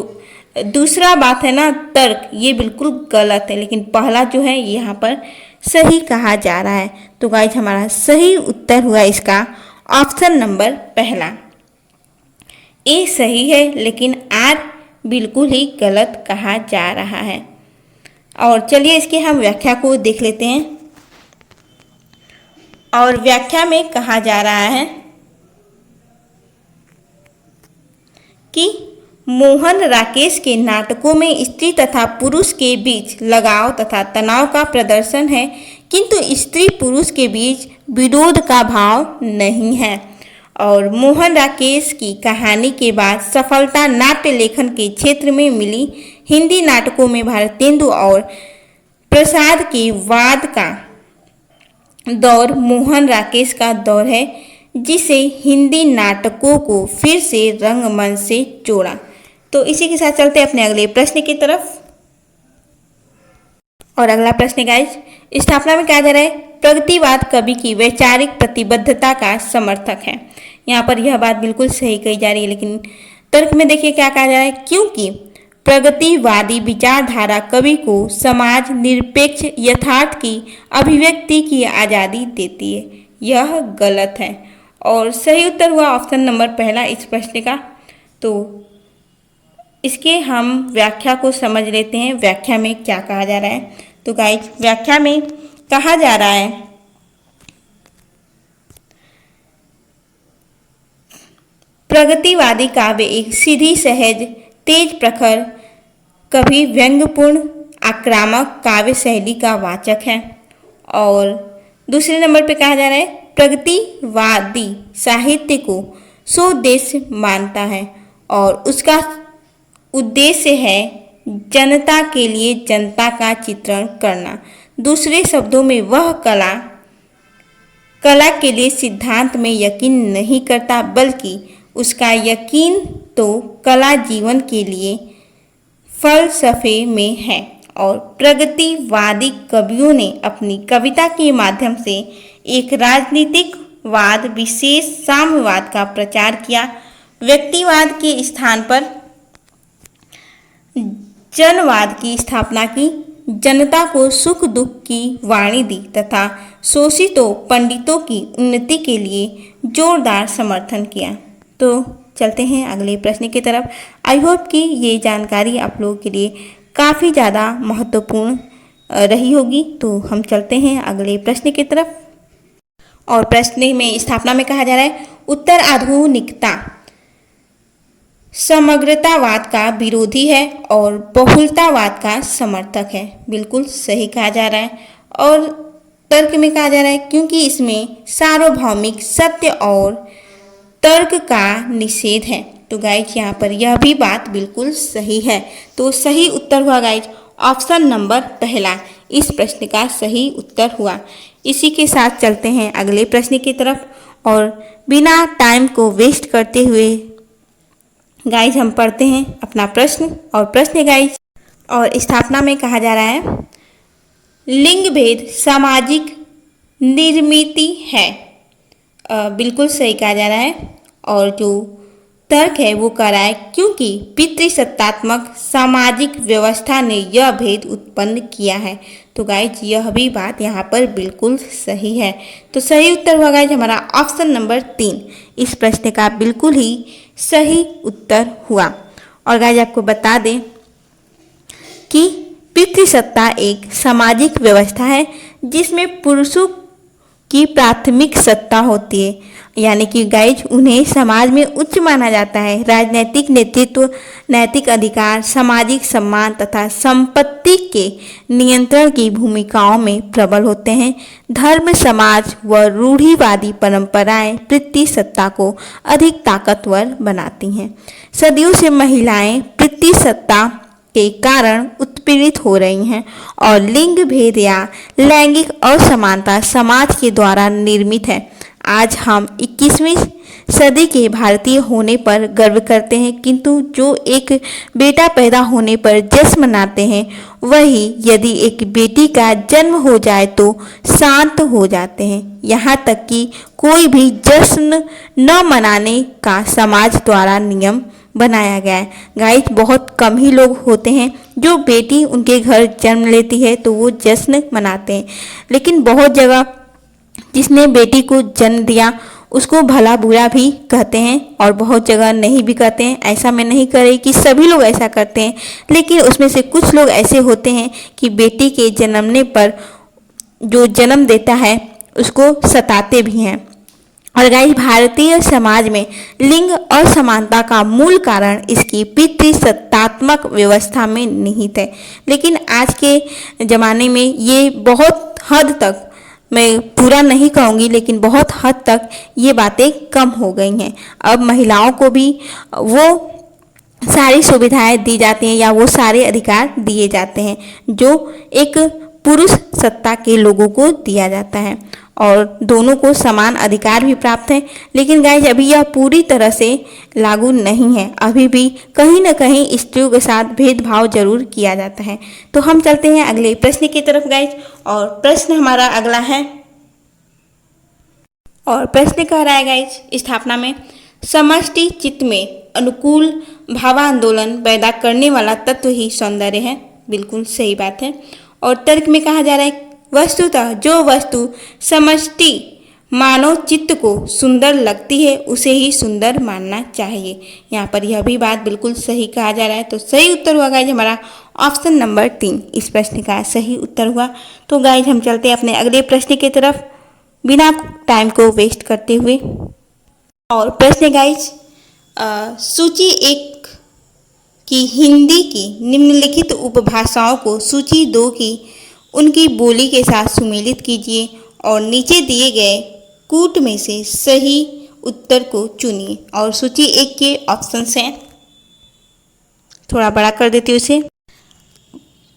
दूसरा बात है ना तर्क, ये बिल्कुल गलत है, लेकिन पहला जो है यहाँ पर सही कहा जा रहा है। तो गाइज हमारा सही उत्तर हुआ इसका ऑप्शन नंबर पहला। ए सही है लेकिन आर बिल्कुल ही गलत कहा जा रहा है। और चलिए इसकी हम व्याख्या को देख लेते हैं। और व्याख्या में कहा जा रहा है कि मोहन राकेश के नाटकों में स्त्री तथा पुरुष के बीच लगाव तथा तनाव का प्रदर्शन है, किंतु स्त्री पुरुष के बीच विरोध का भाव नहीं है। और मोहन राकेश की कहानी के बाद सफलता नाट्य लेखन के क्षेत्र में मिली। हिंदी नाटकों में भारतेंदु और प्रसाद के वाद का दौर मोहन राकेश का दौर है, जिसे हिंदी नाटकों को फिर से रंगमंच से जोड़ा। तो इसी के साथ चलते हैं अपने अगले प्रश्न की तरफ। और अगला प्रश्न गाइज, स्थापना में कहा जा रहा है प्रगतिवाद कवि की वैचारिक प्रतिबद्धता का समर्थक है। यहाँ पर यह बात बिल्कुल सही कही जा रही है, लेकिन तर्क में देखिए क्या कहा जा रहा है, क्योंकि प्रगतिवादी विचारधारा कवि को समाज निरपेक्ष यथार्थ की अभिव्यक्ति की आज़ादी देती है। यह गलत है और सही उत्तर हुआ ऑप्शन नंबर पहला इस प्रश्न का। तो इसके हम व्याख्या को समझ लेते हैं, व्याख्या में क्या कहा जा रहा है। तो गाइस व्याख्या में कहा जा रहा है प्रगतिवादी काव्य एक सीधी सहज तेज प्रखर कभी व्यंग्यपूर्ण आक्रामक काव्य शैली का वाचक है। और दूसरे नंबर पे कहा जा रहा है प्रगतिवादी साहित्य को स्वोद्देश्य मानता है और उसका उद्देश्य है जनता के लिए जनता का चित्रण करना। दूसरे शब्दों में वह कला के लिए सिद्धांत में यकीन नहीं करता, बल्कि उसका यकीन तो कला जीवन के लिए फलसफे में है। और प्रगतिवादी कवियों ने अपनी कविता के माध्यम से एक राजनीतिक वाद विशेष साम्यवाद का प्रचार किया, व्यक्तिवाद के स्थान पर जनवाद की स्थापना की, जनता को सुख दुख की वाणी दी तथा शोषितों पंडितों की उन्नति के लिए जोरदार समर्थन किया। तो चलते हैं अगले प्रश्न की तरफ। आई होप कि ये जानकारी आप लोगों के लिए काफ़ी ज़्यादा महत्वपूर्ण रही होगी। तो हम चलते हैं अगले प्रश्न की तरफ। और प्रश्न में स्थापना में कहा जा रहा है उत्तर आधुनिकता समग्रतावाद का विरोधी है और बहुलतावाद का समर्थक है। बिल्कुल सही कहा जा रहा है। और तर्क में कहा जा रहा है क्योंकि इसमें सार्वभौमिक सत्य और तर्क का निषेध है। तो गाइज यहाँ पर यह भी बात बिल्कुल सही है। तो सही उत्तर हुआ गाइज ऑप्शन नंबर पहला, इस प्रश्न का सही उत्तर हुआ। इसी के साथ चलते हैं अगले प्रश्न की तरफ। और बिना टाइम को वेस्ट करते हुए गाइज हम पढ़ते हैं अपना प्रश्न। और प्रश्न गाइज और स्थापना में कहा जा रहा है लिंग भेद सामाजिक निर्मिति है। बिल्कुल सही कहा जा रहा है। और जो तर्क है वो कह रहा है क्योंकि पितृसत्तात्मक सामाजिक व्यवस्था ने यह भेद उत्पन्न किया है। तो गाइज यह भी बात यहाँ पर बिल्कुल सही है। तो सही उत्तर हुआ गाइज हमारा ऑप्शन नंबर 3, इस प्रश्न का बिल्कुल ही सही उत्तर हुआ। और गाइज आपको बता दें कि पितृसत्ता एक सामाजिक व्यवस्था है जिसमें पुरुषों की प्राथमिक सत्ता होती है, यानी कि गाइज उन्हें समाज में उच्च माना जाता है। राजनीतिक नेतृत्व, नैतिक अधिकार, सामाजिक सम्मान तथा संपत्ति के नियंत्रण की भूमिकाओं में प्रबल होते हैं। धर्म, समाज व रूढ़िवादी परंपराएं पितृसत्ता को अधिक ताकतवर बनाती हैं। सदियों से महिलाएं पितृसत्ता के कारण उत्पीड़ित हो रही हैं और लिंग भेद या लैंगिक असमानता समाज के द्वारा निर्मित है। आज हम 21वीं सदी के भारतीय होने पर गर्व करते हैं, किंतु जो एक बेटा पैदा होने पर जश्न मनाते हैं, वही यदि एक बेटी का जन्म हो जाए तो शांत हो जाते हैं। यहाँ तक कि कोई भी जश्न न मनाने का समाज द्वारा नियम बनाया गया है। गाइस, बहुत कम ही लोग होते हैं जो बेटी उनके घर जन्म लेती है तो वो जश्न मनाते हैं, लेकिन बहुत जगह जिसने बेटी को जन्म दिया उसको भला बुरा भी कहते हैं और बहुत जगह नहीं भी कहते हैं। ऐसा मैं नहीं कह रही कि सभी लोग ऐसा करते हैं, लेकिन उसमें से कुछ लोग ऐसे होते हैं कि बेटी के जन्मने पर जो जन्म देता है उसको सताते भी हैं। और गाइस, भारतीय समाज में लिंग असमानता का मूल कारण इसकी पितृसत्तात्मक व्यवस्था में निहित है, लेकिन आज के ज़माने में ये बहुत हद तक, मैं पूरा नहीं कहूँगी लेकिन बहुत हद तक ये बातें कम हो गई हैं। अब महिलाओं को भी वो सारी सुविधाएं दी जाती हैं या वो सारे अधिकार दिए जाते हैं जो एक पुरुष सत्ता के लोगों को दिया जाता है, और दोनों को समान अधिकार भी प्राप्त है। लेकिन गाइज, अभी यह पूरी तरह से लागू नहीं है। अभी भी कहीं ना कहीं स्त्रियों के साथ भेदभाव जरूर किया जाता है। तो हम चलते हैं अगले प्रश्न की तरफ गाइज, और प्रश्न हमारा अगला है, और प्रश्न कह रहा है गाइज, स्थापना में समष्टि चित्त में अनुकूल भावांदोलन पैदा करने वाला तत्व ही सौंदर्य है। बिल्कुल सही बात है। और तर्क में कहा जा रहा है, वस्तुतः जो वस्तु समष्टि मानव चित्त को सुंदर लगती है उसे ही सुंदर मानना चाहिए। यहाँ पर यह भी बात बिल्कुल सही कहा जा रहा है। तो सही उत्तर हुआ गाइज हमारा ऑप्शन नंबर 3 इस प्रश्न का सही उत्तर हुआ। तो गाइज, हम चलते हैं अपने अगले प्रश्न की तरफ बिना टाइम को वेस्ट करते हुए। और प्रश्न गाइज, सूची 1 की हिंदी की निम्नलिखित उपभाषाओं को सूची 2 की उनकी बोली के साथ सुमेलित कीजिए और नीचे दिए गए कूट में से सही उत्तर को चुनिए। और सूची 1 के ऑप्शंस हैं, थोड़ा बड़ा कर देती हूँ उसे,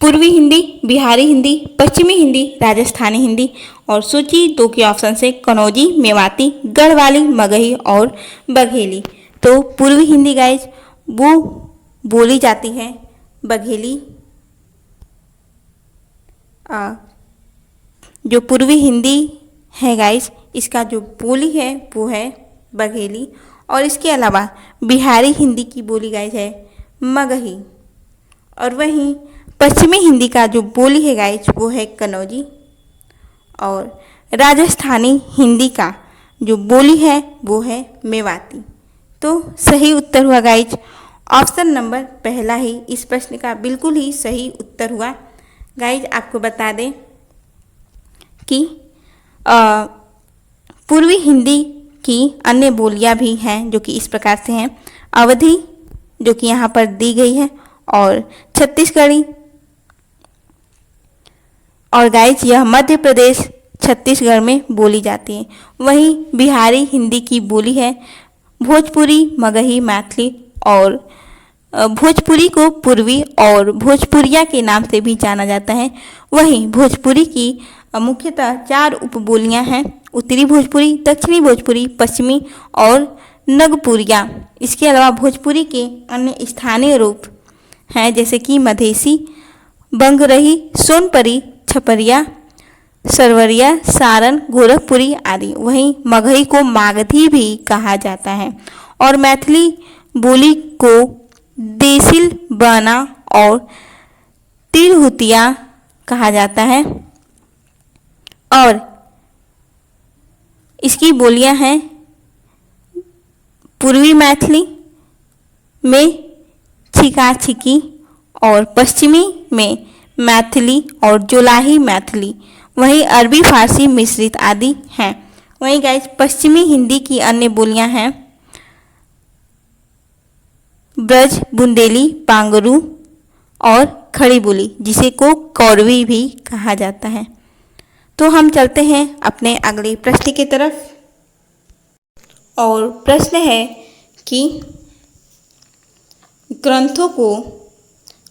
पूर्वी हिंदी, बिहारी हिंदी, पश्चिमी हिंदी, राजस्थानी हिंदी। और सूची 2 के ऑप्शन से कनौजी, मेवाती, गढ़वाली, मगही और बघेली। तो पूर्वी हिंदी गाइज वो बोली जाती है बघेली। जो पूर्वी हिंदी है गाइस, इसका जो बोली है वो है बघेली। और इसके अलावा बिहारी हिंदी की बोली गाइस है मगही। और वहीं पश्चिमी हिंदी का जो बोली है गाइस वो है कनौजी। और राजस्थानी हिंदी का जो बोली है वो है मेवाती। तो सही उत्तर हुआ गाइज ऑप्शन नंबर पहला ही इस प्रश्न का बिल्कुल ही सही उत्तर हुआ। गाइज, आपको बता दें कि पूर्वी हिंदी की अन्य बोलियां भी हैं जो कि इस प्रकार से हैं, अवधी जो कि यहाँ पर दी गई है, और छत्तीसगढ़ी। और गाइज, यह मध्य प्रदेश छत्तीसगढ़ में बोली जाती है। वहीं बिहारी हिंदी की बोली है भोजपुरी, मगही, मैथिली। और भोजपुरी को पूर्वी और भोजपुरिया के नाम से भी जाना जाता है। वहीं भोजपुरी की मुख्यतः 4 उपबोलियां हैं, उत्तरी भोजपुरी, दक्षिणी भोजपुरी, पश्चिमी और नगपुरिया। इसके अलावा भोजपुरी के अन्य स्थानीय रूप हैं जैसे कि मधेसी, बंगरही, सोनपरी, छपरिया, सरवरिया, सारन, गोरखपुरी आदि। वहीं मगही को मागधी भी कहा जाता है। और मैथिली बोली को देसिल, बना और तिरहुतिया कहा जाता है। और इसकी बोलियां हैं पूर्वी मैथिली में छिका छिकी, और पश्चिमी में मैथिली और जोलाही मैथिली। वहीं अरबी, फारसी मिश्रित आदि हैं। वहीं गाइस, पश्चिमी हिंदी की अन्य बोलियां हैं ब्रज, बुंदेली, पांगरू और खड़ी बोली, जिसे को कौरवी भी कहा जाता है। तो हम चलते हैं अपने अगले प्रश्न की तरफ। और प्रश्न है कि ग्रंथों को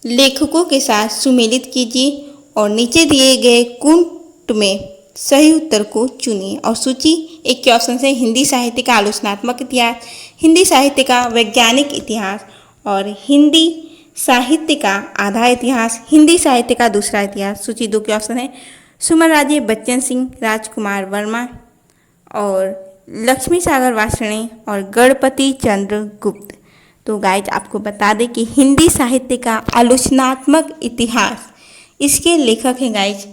लेखकों के साथ सुमेलित कीजिए और नीचे दिए गए कुंट में सही उत्तर को चुनिए। और सूची एक के ऑप्शन से हिंदी साहित्य का आलोचनात्मक इतिहास, हिंदी साहित्य का वैज्ञानिक इतिहास और हिंदी साहित्य का आधा इतिहास, हिंदी साहित्य का दूसरा इतिहास। सूची दो के ऑप्शन है सुमन राजे, बच्चन सिंह, राजकुमार वर्मा और लक्ष्मी सागर वार्ष्णेय और गणपति चंद्र गुप्त। तो गाइज आपको बता दें कि हिंदी साहित्य का आलोचनात्मक इतिहास, इसके लेखक हैं गाइज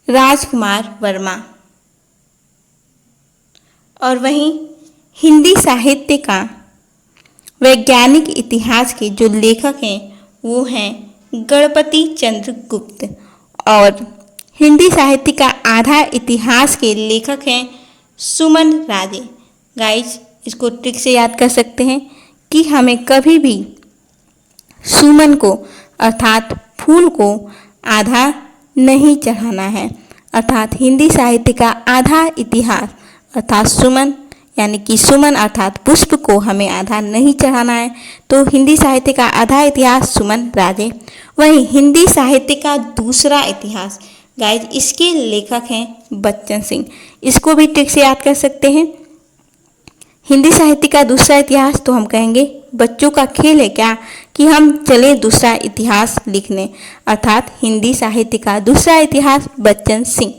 राजकुमार वर्मा। और वहीं हिंदी साहित्य का वैज्ञानिक इतिहास के जो लेखक हैं वो हैं गणपति चंद्र गुप्त। और हिंदी साहित्य का आधा इतिहास के लेखक हैं सुमन राजे। गाइज इसको ट्रिक से याद कर सकते हैं कि हमें कभी भी सुमन को अर्थात फूल को आधा नहीं चढ़ाना है। अर्थात हिंदी साहित्य का आधा इतिहास अर्थात सुमन, यानी कि सुमन अर्थात पुष्प को हमें आधा नहीं चढ़ाना है। तो हिंदी साहित्य का आधा इतिहास सुमन राजे। वहीं हिंदी साहित्य का दूसरा इतिहास गाइज इसके लेखक हैं बच्चन सिंह। इसको भी ट्रिक से याद कर सकते हैं। हिंदी साहित्य का दूसरा इतिहास तो हम कहेंगे बच्चों का खेल है क्या कि हम चले दूसरा इतिहास लिखने, अर्थात हिंदी साहित्य का दूसरा इतिहास बच्चन सिंह।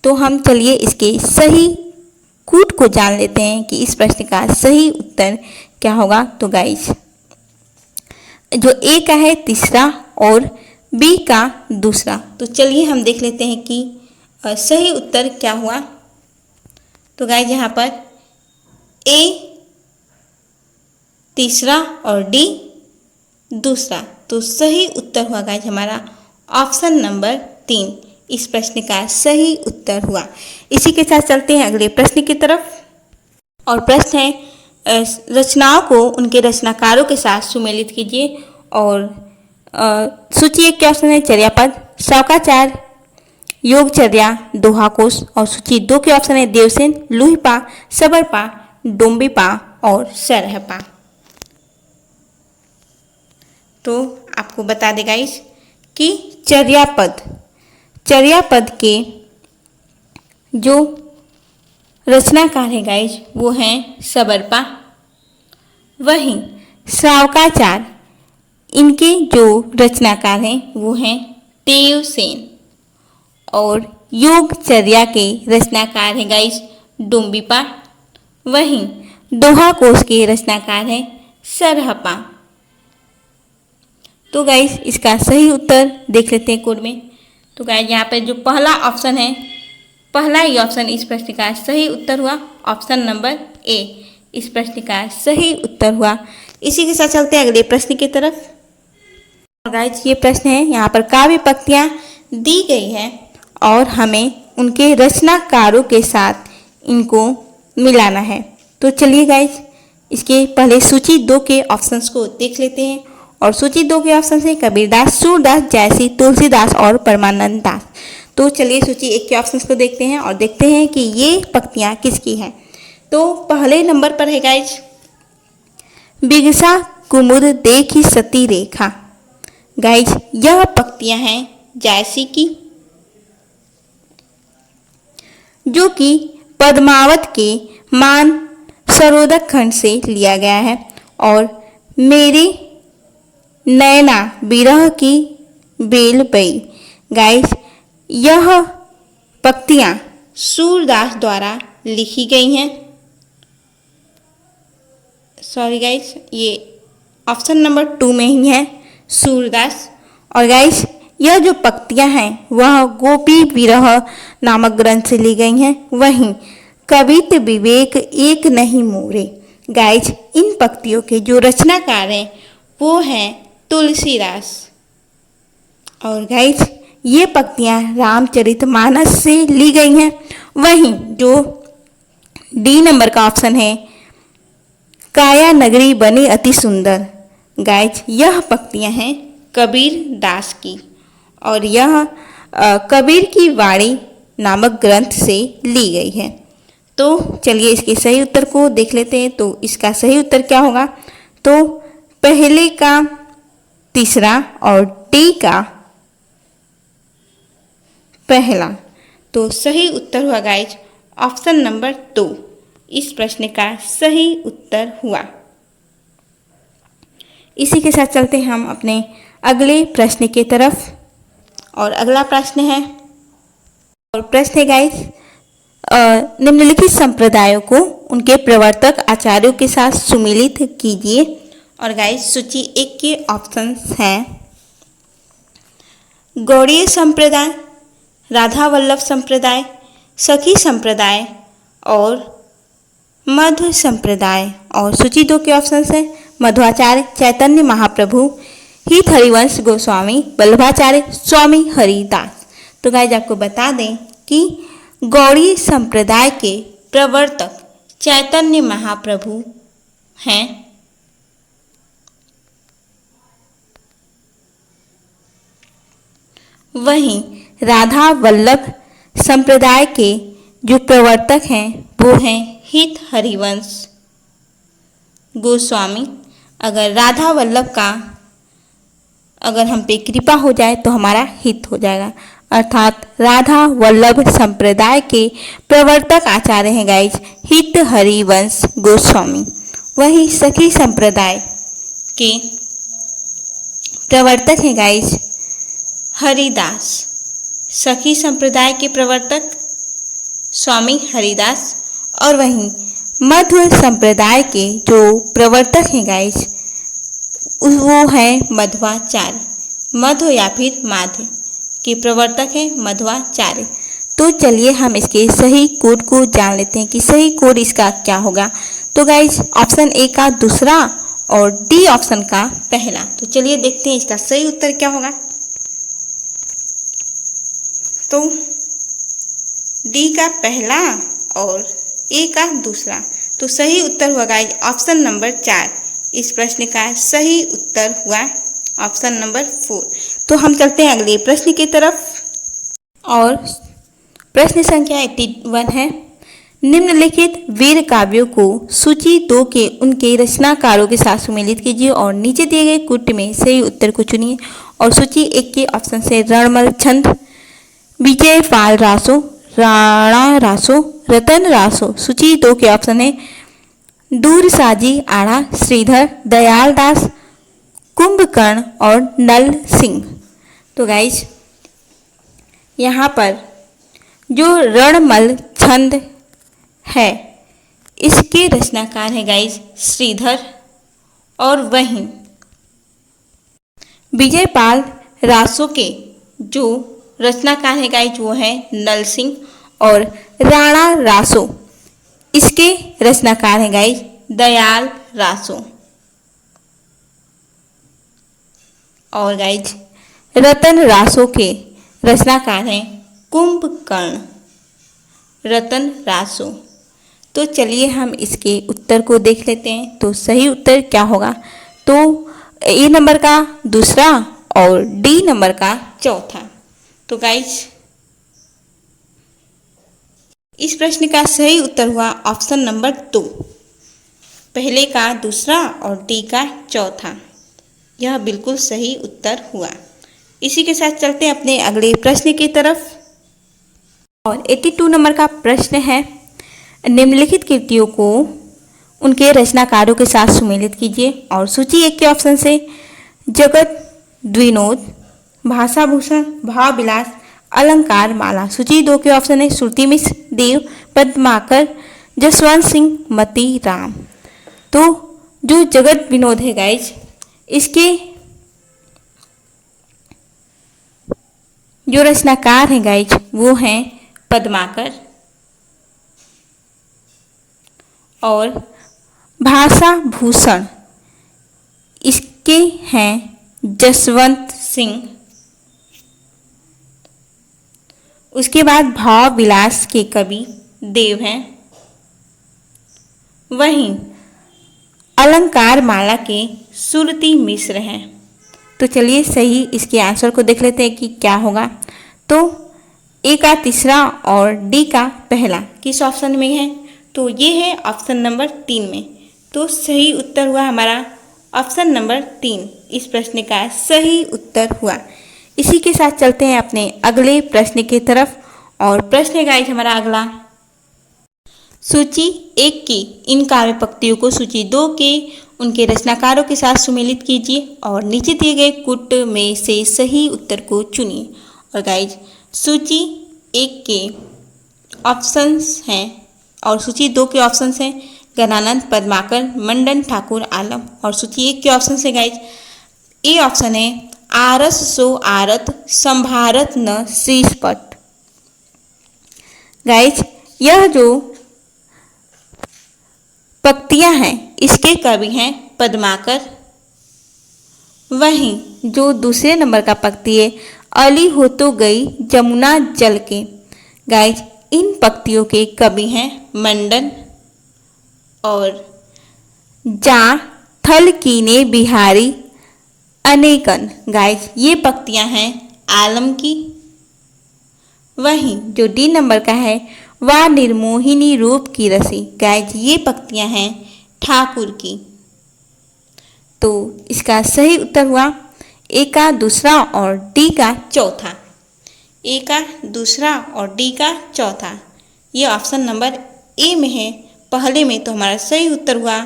तो हम चलिए इसके सही कूट को जान लेते हैं कि इस प्रश्न का सही उत्तर क्या होगा। तो गाइज जो ए का है तीसरा और बी का दूसरा। तो चलिए हम देख लेते हैं कि सही उत्तर क्या हुआ। तो गाइज यहाँ पर ए तीसरा और डी दूसरा। तो सही उत्तर हुआ गाइज हमारा ऑप्शन नंबर 3 इस प्रश्न का सही उत्तर हुआ। इसी के साथ चलते हैं अगले प्रश्न की तरफ। और प्रश्न है रचनाओं को उनके रचनाकारों के साथ सुमेलित कीजिए। और सूची एक के ऑप्शन है चर्यापद, शौकाचार, योगचर्या, दोहाकोश। और सूची दो के ऑप्शन है देवसेन, लूहीपा, सबरपा, डोम्बिपा और सरहपा। तो आपको बता देगा इस कि चर्यापद के जो रचनाकार है गाइज वो हैं सबरपा। वहीं श्रावकाचार इनके जो रचनाकार हैं वो हैं देवसेन। और योगचर्या के रचनाकार हैं गाइज डोम्बिपा। वहीं दोहाकोश के रचनाकार हैं सरहपा। तो गाइज इसका सही उत्तर देख लेते हैं कोड में। तो गाइज यहाँ पे जो पहला ऑप्शन है, पहला ही ऑप्शन इस प्रश्न का सही उत्तर हुआ, ऑप्शन नंबर ए इस प्रश्न का सही उत्तर हुआ। इसी के साथ चलते हैं अगले प्रश्न की तरफ। गाइज ये प्रश्न है, यहाँ पर काव्य पंक्तियाँ दी गई है और हमें उनके रचनाकारों के साथ इनको मिलाना है। तो चलिए गाइज इसके पहले सूची 2 के ऑप्शंस को देख लेते हैं। और सूची 2 के ऑप्शन है कबीरदास, सूरदास, जयसी, तुलसीदास और परमानंद दास। तो चलिए सूची 1 के ऑप्शंस को देखते हैं और देखते हैं कि ये पंक्तियाँ किसकी हैं। तो पहले नंबर पर है गाइज बिगसा कुमुद देखी सती रेखा। गाइज यह पंक्तियाँ हैं जयसी की, जो कि पद्मावत के मान सरोदक खंड से लिया गया है। और मेरे नैना बिरह की बेल बई। गाइज यह पंक्तियाँ सूरदास द्वारा लिखी गई हैं। सॉरी गाइज ये ऑप्शन नंबर 2 में ही है सूरदास। और गाइज यह जो पंक्तियाँ हैं वह गोपी विरह नामक ग्रंथ से ली गई हैं। वहीं कवित विवेक एक नहीं मोरे। गाइज इन पंक्तियों के जो रचनाकार हैं वो हैं तुलसीदास। और गाइज ये पंक्तियाँ रामचरितमानस से ली गई हैं। वहीं जो डी नंबर का ऑप्शन है काया नगरी बनी अति सुंदर। गाइज यह पंक्तियाँ हैं कबीर दास की और यह कबीर की वाणी नामक ग्रंथ से ली गई है। तो चलिए इसके सही उत्तर को देख लेते हैं। तो इसका सही उत्तर क्या होगा। तो पहले का तीसरा और डी का पहला। तो सही उत्तर हुआ गाइज ऑप्शन नंबर 2। इस प्रश्न का सही उत्तर हुआ। इसी के साथ चलते हैं हम अपने अगले प्रश्न की तरफ। और अगला प्रश्न है, और प्रश्न है गाइज, निम्नलिखित संप्रदायों को उनके प्रवर्तक आचार्यों के साथ सुमेलित कीजिए। और गाइज सूची 1 के ऑप्शंस हैं गौड़ीय संप्रदाय, राधा वल्लभ संप्रदाय, सखी संप्रदाय और मध्व संप्रदाय। और सूची 2 के ऑप्शंस हैं मध्वाचार्य, चैतन्य महाप्रभु, हित हरिवंश गोस्वामी, वल्लभाचार्य, स्वामी हरिदास। तो गाइज आपको बता दें कि गौड़ीय संप्रदाय के प्रवर्तक चैतन्य महाप्रभु हैं। वहीं राधा वल्लभ संप्रदाय के जो प्रवर्तक हैं वो हैं हित हरिवंश गोस्वामी। अगर राधा वल्लभ का अगर हम पे कृपा हो जाए तो हमारा हित हो जाएगा, अर्थात राधा वल्लभ संप्रदाय के प्रवर्तक आचार्य हैं गाइज हित हरिवंश गोस्वामी। वहीं सखी संप्रदाय के प्रवर्तक हैं गाइज हरिदास। सखी संप्रदाय के प्रवर्तक स्वामी हरिदास। और वहीं मध्व संप्रदाय के जो प्रवर्तक हैं गाइज वो है मध्वाचार्य। मध्व या फिर माध्य के प्रवर्तक हैं मध्वाचार्य। तो चलिए हम इसके सही कोड को जान लेते हैं कि सही कोड इसका क्या होगा। तो गाइज ऑप्शन ए का दूसरा और डी ऑप्शन का पहला। तो चलिए देखते हैं इसका सही उत्तर क्या होगा। तो डी का पहला और ए का दूसरा। तो सही उत्तर हुआ गाइज ऑप्शन नंबर 4। इस प्रश्न का सही उत्तर हुआ ऑप्शन नंबर 4। तो हम चलते हैं अगले प्रश्न की तरफ। और प्रश्न संख्या 81 है, निम्नलिखित वीर काव्यों को सूची 2 के उनके रचनाकारों के साथ सुमेलित कीजिए और नीचे दिए गए कुट में सही उत्तर को चुनिए। और सूची 1 के ऑप्शन से रणमल छंद, विजय पाल रासो, राणा रासो, रतन रासो। सूची 2 के ऑप्शन है दूरसाजी आड़ा, श्रीधर, दयाल दास, कुंभकर्ण और नल सिंह। तो गाइज यहाँ पर जो रणमल छंद है इसके रचनाकार है गाइज श्रीधर। और वहीं विजय पाल रासो के जो रचनाकार है गाइज वो है नल सिंह। और राणा रासो इसके रचनाकार है गाइज दयाल रासो। और गाइज रतन रासो के रचनाकार हैं कुंभकर्ण, रतन रासो। तो चलिए हम इसके उत्तर को देख लेते हैं। तो सही उत्तर क्या होगा। तो ए नंबर का दूसरा और डी नंबर का चौथा। तो गाइज इस प्रश्न का सही उत्तर हुआ ऑप्शन नंबर 2, पहले का दूसरा और डी का चौथा। यह बिल्कुल सही उत्तर हुआ। इसी के साथ चलते हैं अपने अगले प्रश्न की तरफ। और 82 नंबर का प्रश्न है, निम्नलिखित कृतियों को उनके रचनाकारों के साथ सुमेलित कीजिए। और सूची 1 के ऑप्शन से जगत द्विनोद, भाषाभूषण, भाव विलास, अलंकार माला। सूची 2 के ऑप्शन है श्रुति मिश्र, देव, पद्माकर, जसवंत सिंह, मती राम। तो जो जगत विनोद है गाइज इसके जो रचनाकार हैं गाइज वो हैं पद्माकर। और भाषा भूषण इसके हैं जसवंत सिंह। उसके बाद भाव विलास के कवि देव हैं। वहीं अलंकार माला के श्रुति मिश्र हैं। तो चलिए सही इसके आंसर को देख लेते हैं कि क्या होगा। तो ए का तीसरा और डी का पहला किस ऑप्शन में है। तो ये है ऑप्शन नंबर 3 में। तो सही उत्तर हुआ हमारा ऑप्शन नंबर 3 इस प्रश्न का सही उत्तर हुआ। इसी के साथ चलते हैं अपने अगले प्रश्न की तरफ। और प्रश्न है गाइस हमारा अगला, सूची 1 की इन काव्य पंक्तियों को सूची 2 के उनके रचनाकारों के साथ सुमेलित कीजिए और नीचे दिए गए कुट में से सही उत्तर को चुनिए। और गाइज सूची 1 के ऑप्शंस हैं और सूची 2 के ऑप्शंस हैं गणानंद, पद्माकर, मंडन, ठाकुर, आलम। और सूची 1 के ऑप्शन है गाइज, ए ऑप्शन है आरस सो आरत संभारत न शीर्षपट। गाइज यह जो पंक्तियां हैं इसके कवि हैं पद्माकर। वहीं जो दूसरे नंबर का पंक्ति है अली हो तो गई जमुना जल के, गाइज इन पंक्तियों के कवि हैं मंडन। और जा थल कीने बिहारी अनेकन, गाइज ये पंक्तियां हैं आलम की। वहीं जो डी नंबर का है वाह निर्मोहिनी रूप की रसी, गाइज ये पंक्तियां हैं ठाकुर की। तो इसका सही उत्तर हुआ ए का दूसरा और डी का चौथा। ए का दूसरा और डी का चौथा, ये ऑप्शन नंबर ए में है पहले में। तो हमारा सही उत्तर हुआ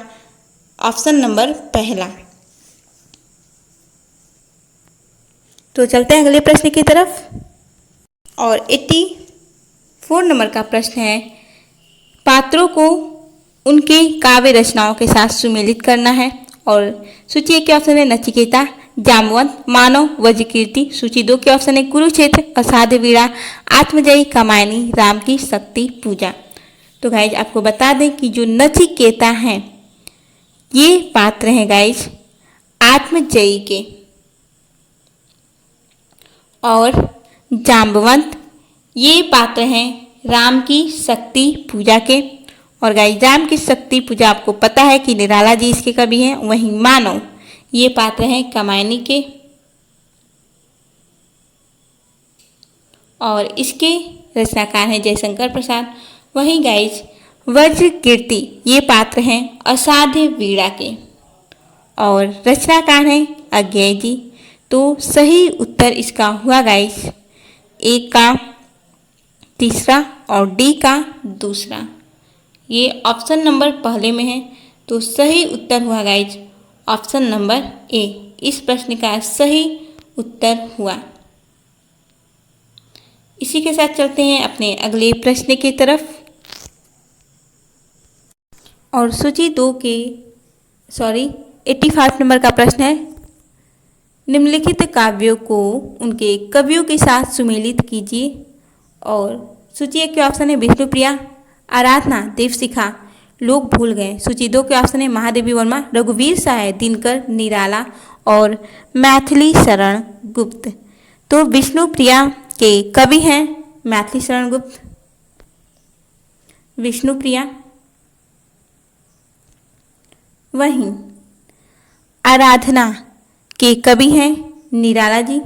ऑप्शन नंबर पहला। तो चलते हैं अगले प्रश्न की तरफ। और 84 नंबर का प्रश्न है, पात्रों को उनके काव्य रचनाओं के साथ सुमेलित करना है। और सूची 1 के ऑप्शन है नचिकेता, जामवंत, मानव, वज्रकीर्ति। सूची 2 के ऑप्शन है कुरुक्षेत्र, असाध्य वीरा, आत्मजयी, कामायनी, राम की शक्ति पूजा। तो गाइज आपको बता दें कि जो नचिकेता हैं ये पात्र हैं गाइज आत्मजयी के। और जाम्बवंत ये पात्र हैं राम की शक्ति पूजा के। और गाइस राम की शक्ति पूजा आपको पता है कि निराला जी इसके कवि हैं। वहीं मानव ये पात्र हैं कामायनी के। और इसके रचनाकार हैं जयशंकर प्रसाद। वहीं गाइस वज्र कीर्ति ये पात्र हैं असाध्य वीणा के और रचनाकार हैं अज्ञेय जी। तो सही उत्तर इसका हुआ गाइस ए का तीसरा और डी का दूसरा। ये ऑप्शन नंबर पहले में है तो सही उत्तर हुआ गाइज ऑप्शन नंबर ए। इस प्रश्न का सही उत्तर हुआ। इसी के साथ चलते हैं अपने अगले प्रश्न की तरफ। और सूची 2 के 85 नंबर का प्रश्न है, निम्नलिखित काव्यों को उनके कवियों के साथ सुमेलित कीजिए। और सूची 1 के ऑप्शन है विष्णुप्रिया, आराधना, देवशिखा, लोग भूल गए। सूची 2 के ऑप्शन है महादेवी वर्मा, रघुवीर सहाय, दिनकर, निराला और मैथिली शरण गुप्त। तो विष्णुप्रिया के कवि हैं मैथिली शरण गुप्त, विष्णुप्रिया। वहीं आराधना के कवि हैं निराला जी।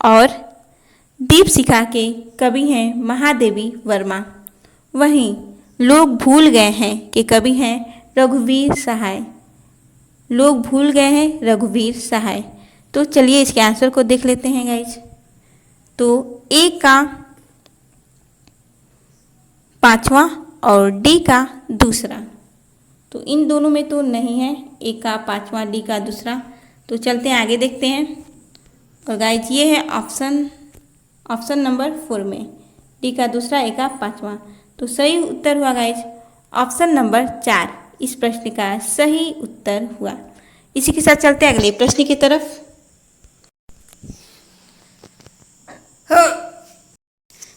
और दीपशिखा के कवि हैं महादेवी वर्मा। वहीं लोग भूल गए हैं के कवि हैं रघुवीर सहाय, लोग भूल गए हैं रघुवीर सहाय। तो चलिए इसके आंसर को देख लेते हैं गाइज। तो ए का 5वां और डी का दूसरा। तो इन दोनों में तो नहीं है, ए का 5वां डी का दूसरा। तो चलते हैं आगे देखते हैं। और गाइज ये है ऑप्शन नंबर 4 में डी का दूसरा ए का 5वां। तो सही उत्तर हुआ गाइज ऑप्शन नंबर 4। इस प्रश्न का सही उत्तर हुआ। इसी के साथ चलते हैं अगले प्रश्न की तरफ।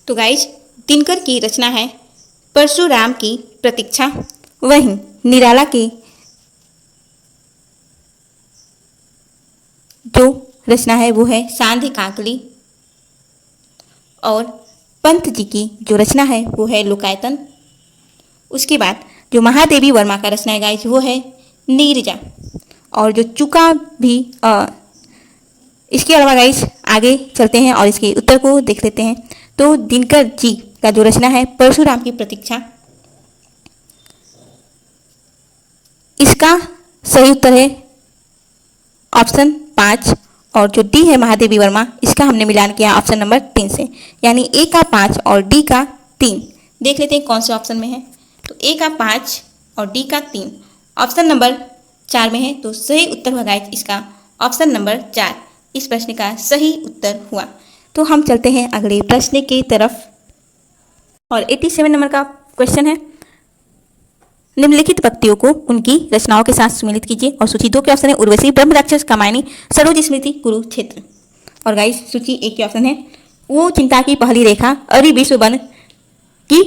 तो गाइज दिनकर की रचना है परशुराम की प्रतीक्षा। वहीं निराला की जो रचना है वो है सांध्य काकली। और पंत जी की जो रचना है वो है लोकायतन। उसके बाद जो महादेवी वर्मा का रचना है गाइज वो है नीरजा। और जो चुका भी इसके अलावा गाइज आगे चलते हैं और इसके उत्तर को देख लेते हैं। तो दिनकर जी का जो रचना है परशुराम की प्रतीक्षा। इसका सही उत्तर है ऑप्शन 5। और जो डी है महादेवी वर्मा, इसका हमने मिलान किया ऑप्शन नंबर 3 से, यानी ए का 5 और डी का 3। देख लेते हैं कौन से ऑप्शन में है। तो ए का 5 और डी का 3 ऑप्शन नंबर 4 में है। तो सही उत्तर हुआ गाइस इसका ऑप्शन नंबर 4 इस प्रश्न का सही उत्तर हुआ। तो हम चलते हैं अगले प्रश्न की तरफ और 87 नंबर का क्वेश्चन है, निम्नलिखित पंक्तियों को उनकी रचनाओं के साथ सुमेलित कीजिए। और सूची 2 के ऑप्शन है उर्वशी, ब्रह्म राक्षस, कामायनी, सरोज स्मृति, कुरुक्षेत्र। और गाइस सूची 1 के ऑप्शन है वो चिंता की पहली रेखा, अरि विश्व बन की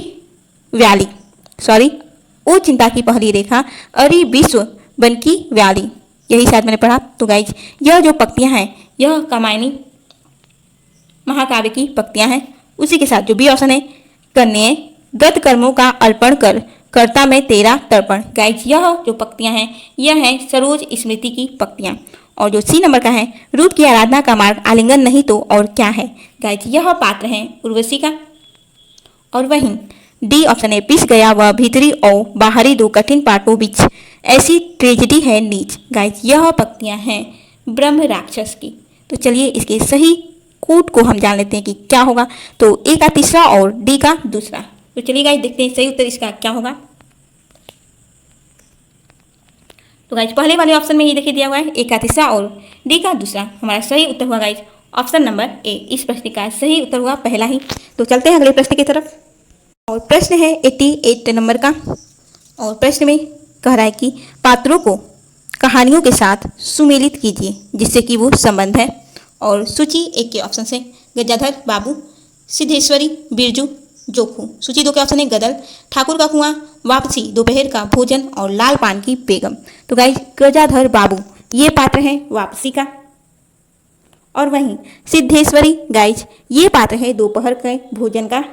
व्याली, वो चिंता की पहली रेखा, अरि विश्व बन की व्याली, यही शायद मैंने पढ़ा। तो गाइस यह जो पंक्तियां हैं यह कामायनी महाकाव्य की पंक्तियां हैं। उसी के साथ जो बी ऑप्शन है, कन्ये गत कर्मों का अर्पण कर, कर्ता में तेरा तर्पण। गाइस यह जो पंक्तियां हैं यह है सरोज स्मृति की पंक्तियां। और जो सी नंबर का है, रूप की आराधना का मार्ग आलिंगन नहीं तो और क्या है। गाइस यह पात्र है उर्वशी का। और वहीं डी ऑप्शन है, पिस गया वह भीतरी और बाहरी दो कठिन पाटों बीच, ऐसी ट्रेजेडी है नीच। गाइस यह पंक्तियां हैं ब्रह्म राक्षस की। तो चलिए इसके सही कूट को हम जान लेते हैं कि क्या होगा। तो ए का तीसरा और डी का दूसरा। तो चलिए गाइस देखते हैं सही उत्तर इसका क्या होगा। तो गाइस पहले वाले ऑप्शन में ही देखिए दिया हुआ है ए का तीसरा और डी का दूसरा। हमारा सही उत्तर हुआ गाइस ऑप्शन नंबर ए। इस प्रश्न का सही उत्तर हुआ पहला ही। तो चलते हैं अगले प्रश्न की तरफ और प्रश्न है 88 नंबर का। और प्रश्न में कह रहा है कि पात्रों को कहानियों के साथ सुमेलित कीजिए जिससे कि वो संबंध है। और सूची 1 के ऑप्शन से गजाधर बाबू, सिद्धेश्वरी, बिरजू, जोखू। सूची 2 के ऑप्शन है गदल, ठाकुर का कुआं, वापसी, दोपहर का भोजन और लाल पान की बेगम। तो गाइस गजाधर बाबू ये पात्र है वापसी का। और वहीं सिद्धेश्वरी गाइस ये पात्र है दोपहर के भोजन का।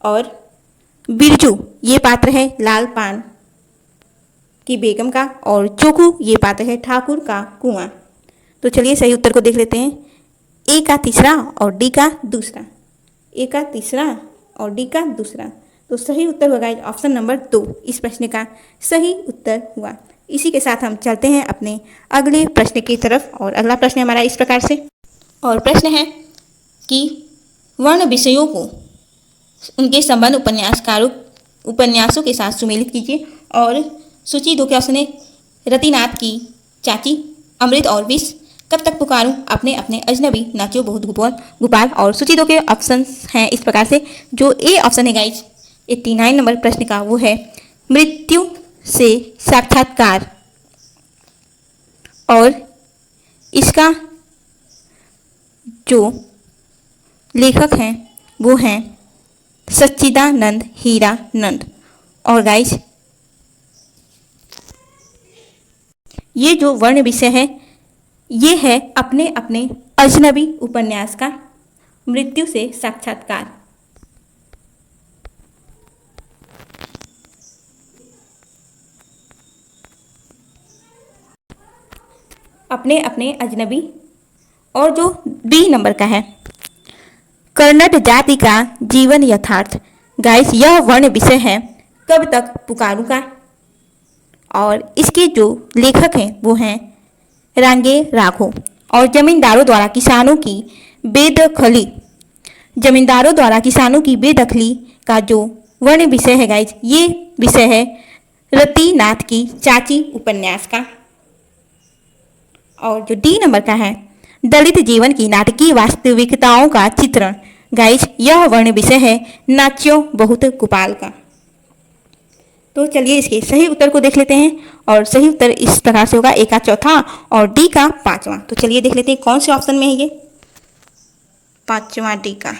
और बिरजू ये पात्र है लाल पान की बेगम का। और जोखू ये पात्र है ठाकुर का कुआं। तो चलिए सही उत्तर को देख लेते हैं। ए का तीसरा और डी का दूसरा, ए का तीसरा और डी का दूसरा। तो सही उत्तर होगा ऑप्शन नंबर 2 इस प्रश्न का सही उत्तर हुआ। इसी के साथ हम चलते हैं अपने अगले प्रश्न की तरफ। और अगला प्रश्न हमारा इस प्रकार से। और प्रश्न है कि वर्ण विषयों को उनके संबंध उपन्यासों के साथ सुमेलित कीजिए। और सूची 2 के ऑप्शन है रतिनाथ की चाची, अमृत और विष, कब तक पुकारूं, अपने अपने अजनबी, नाचो बहुत गोपाल। और सूची 2 के ऑप्शन हैं इस प्रकार से। जो ए ऑप्शन है गाइज 89 नंबर प्रश्न का वो है मृत्यु से साक्षात्कार। और इसका जो लेखक हैं वो हैं सच्चिदानंद हीरानंद। और गाइज ये जो वर्ण विषय है ये है अपने अपने अजनबी उपन्यास का मृत्यु से साक्षात्कार। अपने अपने अजनबी। और जो बी नंबर का है कर्नट जाति का जीवन यथार्थ। गाइस यह वर्ण विषय है कब तक पुकारूं का। और इसके जो लेखक हैं वो हैं रांगे राघो। और जमींदारों द्वारा किसानों की बेदखली, जमींदारों द्वारा किसानों की बेदखली का जो वर्ण विषय है गाइज ये विषय है रतिनाथ की चाची उपन्यास का। और जो डी नंबर का है दलित जीवन की नाटकीय वास्तविकताओं का चित्रण। गाइज यह वर्ण विषय है नाच्यो बहुत गोपाल का। तो चलिए इसके सही उत्तर को देख लेते हैं। और सही उत्तर इस प्रकार से होगा ए का चौथा और डी का पांचवा। तो चलिए देख लेते हैं कौन से ऑप्शन में है ये। पांचवा डी का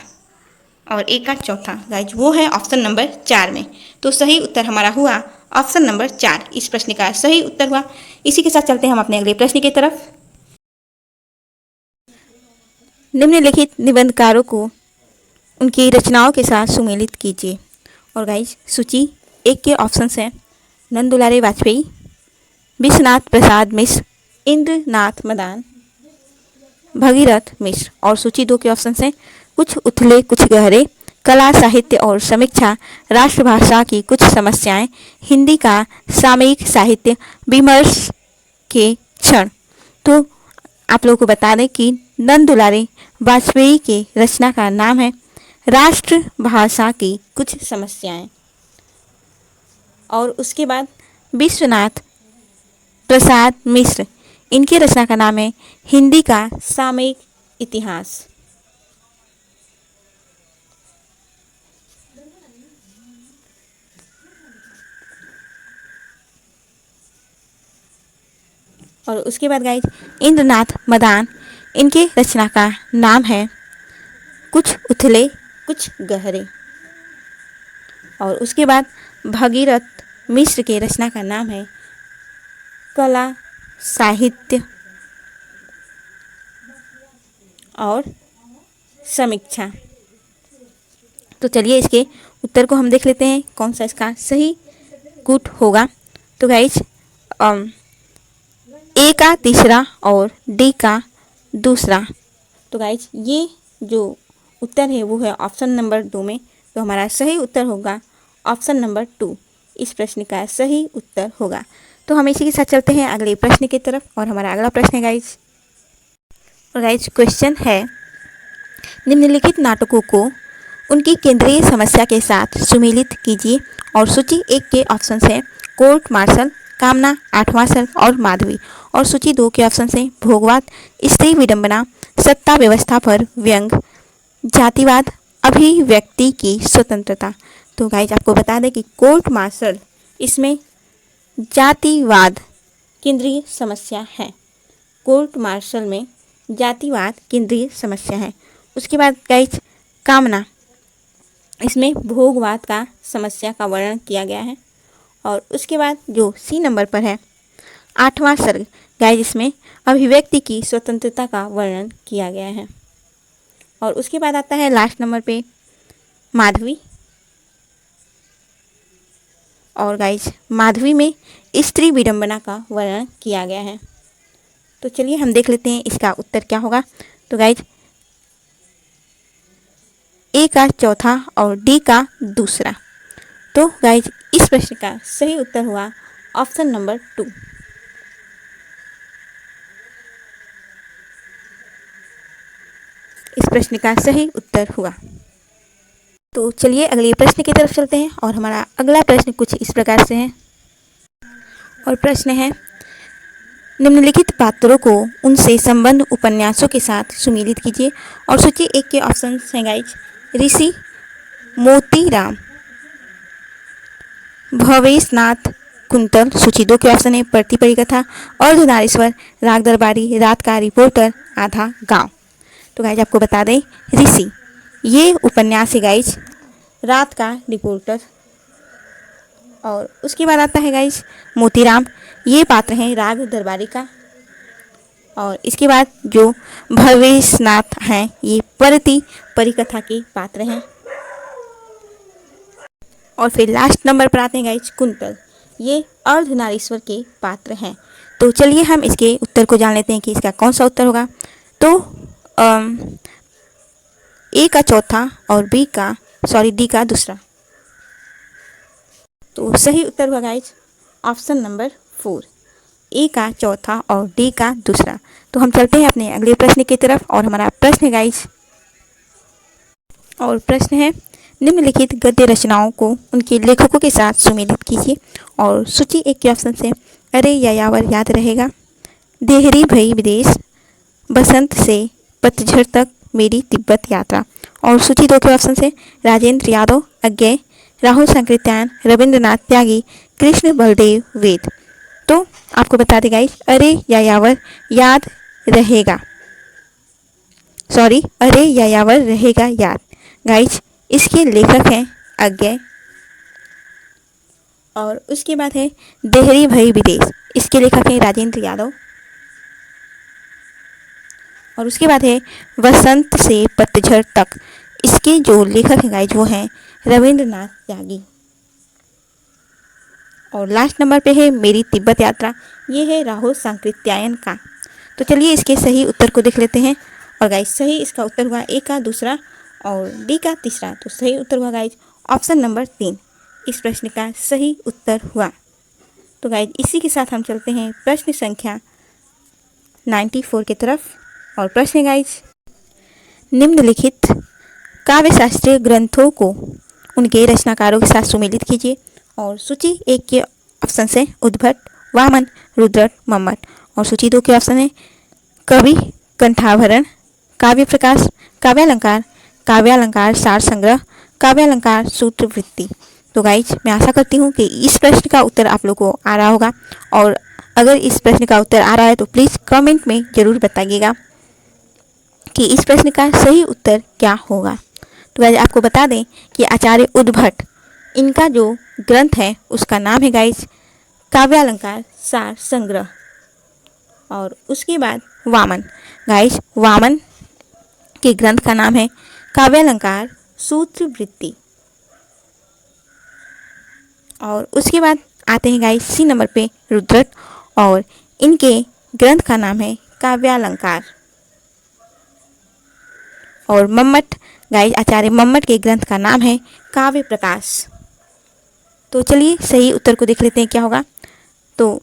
और ए का चौथा गाइज वो है ऑप्शन नंबर 4 में। तो सही उत्तर हमारा हुआ ऑप्शन नंबर 4 इस प्रश्न का सही उत्तर हुआ। इसी के साथ चलते हैं हम अपने अगले प्रश्न की तरफ। निम्नलिखित निबंधकारों को उनकी रचनाओं के साथ सुमेलित कीजिए। और गाइज सूची 1 के ऑप्शन हैं नंद दुलारे वाजपेयी, विश्वनाथ प्रसाद मिश्र, इंद्रनाथ मदान, भगीरथ मिश्र। और सूची 2 के ऑप्शन हैं कुछ उथले कुछ गहरे, कला साहित्य और समीक्षा, राष्ट्रभाषा की कुछ समस्याएं, हिंदी का सामयिक साहित्य, विमर्श के क्षण। तो आप लोगों को बता दें कि नंद दुलारी वाजपेयी के रचना का नाम है राष्ट्रभाषा की कुछ समस्याएं। और उसके बाद विश्वनाथ प्रसाद मिश्र, इनकी रचना का नाम है हिंदी का सामयिक इतिहास। और उसके बाद गाइज इंद्रनाथ मदान, इनके रचना का नाम है कुछ उथले कुछ गहरे। और उसके बाद भगीरथ मिश्र के रचना का नाम है कला साहित्य और समीक्षा। तो चलिए इसके उत्तर को हम देख लेते हैं कौन सा इसका सही कूट होगा। तो गाइज ए का तीसरा और डी का दूसरा। तो गाइज ये जो उत्तर है वो है ऑप्शन नंबर 2 में। तो हमारा सही उत्तर होगा ऑप्शन नंबर 2। इस प्रश्न का सही उत्तर होगा। तो हम इसी के साथ चलते हैं अगले प्रश्न की तरफ। और हमारा अगला प्रश्न है गाइज, और गाइज क्वेश्चन है, निम्नलिखित नाटकों को उनकी केंद्रीय समस्या के साथ सुमेलित कीजिए। और सूची 1 के ऑप्शन है कोर्ट मार्शल, कामना, आठवां सर्ग और माधवी। और सूची 2 के ऑप्शन है भोगवाद, स्त्री विडंबना, सत्ता व्यवस्था पर व्यंग, जातिवाद, अभिव्यक्ति की स्वतंत्रता। तो गाइज आपको बता दें कि कोर्ट मार्शल इसमें जातिवाद केंद्रीय समस्या है। कोर्ट मार्शल में जातिवाद केंद्रीय समस्या है। उसके बाद गाइज कामना, इसमें भोगवाद का समस्या का वर्णन किया गया है। और उसके बाद जो सी नंबर पर है आठवां सर्ग, गाइज इसमें अभिव्यक्ति की स्वतंत्रता का वर्णन किया गया है। और उसके बाद आता है लास्ट नंबर पे माधवी। और गाइज माधवी में स्त्री विडंबना का वर्णन किया गया है। तो चलिए हम देख लेते हैं इसका उत्तर क्या होगा। तो गाइज ए का चौथा और डी का दूसरा। तो गाइज इस प्रश्न का सही उत्तर हुआ ऑप्शन नंबर 2। इस प्रश्न का सही उत्तर हुआ। तो चलिए अगले प्रश्न की तरफ चलते हैं। और हमारा अगला प्रश्न कुछ इस प्रकार से है। और प्रश्न है, निम्नलिखित पात्रों को उनसे संबंध उपन्यासों के साथ सुमेलित कीजिए। और सूची 1 के ऑप्शन हैं गाइज ऋषि, मोतीराम, भवेशनाथ, कुंतल। सूची 2 के ऑप्शन है प्रति परिकथा, अर्धनारीश्वर, राग दरबारी, रात का रिपोर्टर, आधा गांव। तो गाइज आपको बता दें ऋषि ये उपन्यास है गाइज रात का रिपोर्टर। और उसके बाद आता है गाइज मोतीराम, ये पात्र हैं राग दरबारी का। और इसके बाद जो भवेशनाथ हैं ये प्रति परिकथा के पात्र हैं। और फिर लास्ट नंबर पर आते हैं गाइज कुंतल, ये अर्धनारीश्वर के पात्र हैं। तो चलिए हम इसके उत्तर को जान लेते हैं कि इसका कौन सा उत्तर होगा। तो ए का चौथा और डी का दूसरा। तो सही उत्तर होगा गाइज ऑप्शन नंबर 4, ए का चौथा और डी का दूसरा। तो हम चलते हैं अपने अगले प्रश्न की तरफ। और हमारा प्रश्न है गाइज, और प्रश्न है, निम्नलिखित गद्य रचनाओं को उनके लेखकों के साथ सुमेलित कीजिए। और सूची 1 के ऑप्शन से अरे यायावर याद रहेगा, देहरी भई विदेश, बसंत से पतझड़ तक मेरी तिब्बत यात्रा। और सूची 2 के ऑप्शन से राजेंद्र यादव, अज्ञेय, राहुल सांकृत्यायन, रविंद्रनाथ त्यागी, कृष्ण बलदेव वेद। तो आपको बता दें गाइस अरे यायावर याद रहेगा, अरे यायावर रहेगा याद। गाइस इसके लेखक हैं अज्ञेय। और उसके बाद है देहरी भई विदेश, इसके लेखक हैं राजेंद्र यादव। और उसके बाद है वसंत से पतझड़ तक, इसके जो लेखक हैं गाइज वो हैं रविंद्रनाथ त्यागी। और लास्ट नंबर पे है मेरी तिब्बत यात्रा, ये है राहुल सांकृत्यायन का। तो चलिए इसके सही उत्तर को देख लेते हैं। और गाइज सही इसका उत्तर हुआ ए का दूसरा और डी का तीसरा। तो सही उत्तर हुआ गाइज ऑप्शन नंबर 3 इस प्रश्न का सही उत्तर हुआ। तो गाइज इसी के साथ हम चलते हैं प्रश्न संख्या 94 की तरफ। और प्रश्न है गाइज, निम्नलिखित काव्य शास्त्रीय ग्रंथों को उनके रचनाकारों के साथ सुमेलित कीजिए। और सूची 1 के ऑप्शन है उद्भट, वामन, रुद्रट, मम्मट। और सूची 2 के ऑप्शन है कवि, कंठाभरण, काव्य प्रकाश, काव्यालंकार सार संग्रह, काव्यालंकार सूत्रवृत्ति। तो गाइज मैं आशा करती हूँ कि इस प्रश्न का उत्तर आप लोगों को आ रहा होगा। और अगर इस प्रश्न का उत्तर आ रहा है तो प्लीज़ कमेंट में ज़रूर बताइएगा कि इस प्रश्न का सही उत्तर क्या होगा। तो गाइज आपको बता दें कि आचार्य उद्भट, इनका जो ग्रंथ है उसका नाम है गाइज काव्यालंकार सार संग्रह। और उसके बाद वामन, गाइज वामन के ग्रंथ का नाम है काव्यालंकार सूत्रवृत्ति। और उसके बाद आते हैं गाइज सी नंबर पे रुद्रट, और इनके ग्रंथ का नाम है काव्यालंकार। और मम्मट, गाइज आचार्य मम्मट के ग्रंथ का नाम है काव्य प्रकाश। तो चलिए सही उत्तर को देख लेते हैं क्या होगा। तो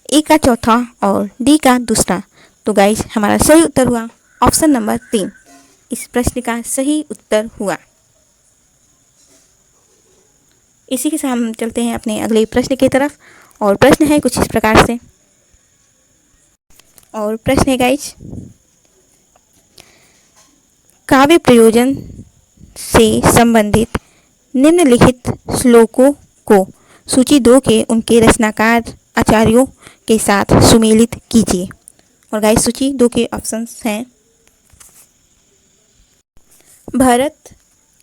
ए का चौथा और डी का दूसरा। तो गाइज हमारा सही उत्तर हुआ ऑप्शन नंबर 3 इस प्रश्न का सही उत्तर हुआ। इसी के साथ हम चलते हैं अपने अगले प्रश्न की तरफ। और प्रश्न है कुछ इस प्रकार से। और प्रश्न है गाइज, काव्य प्रयोजन से संबंधित निम्नलिखित श्लोकों को सूची 2 के उनके रचनाकार आचार्यों के साथ सुमेलित कीजिए। और गाइस सूची 2 के ऑप्शंस हैं भरत,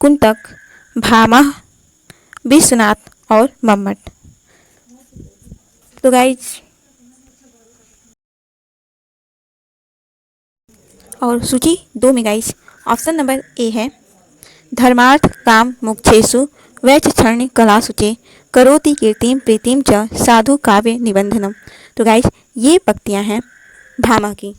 कुंतक, भामह, विश्वनाथ और मम्मट। तो गाइज और सूची 2 में गाइज ऑप्शन नंबर ए है धर्मार्थ काम मोक्षेषु वैचक्षण्य कलासुचे करोति कीर्तिम प्रीतिम च साधु काव्य निबंधनम। तो गाइज ये पंक्तियाँ हैं भामा की।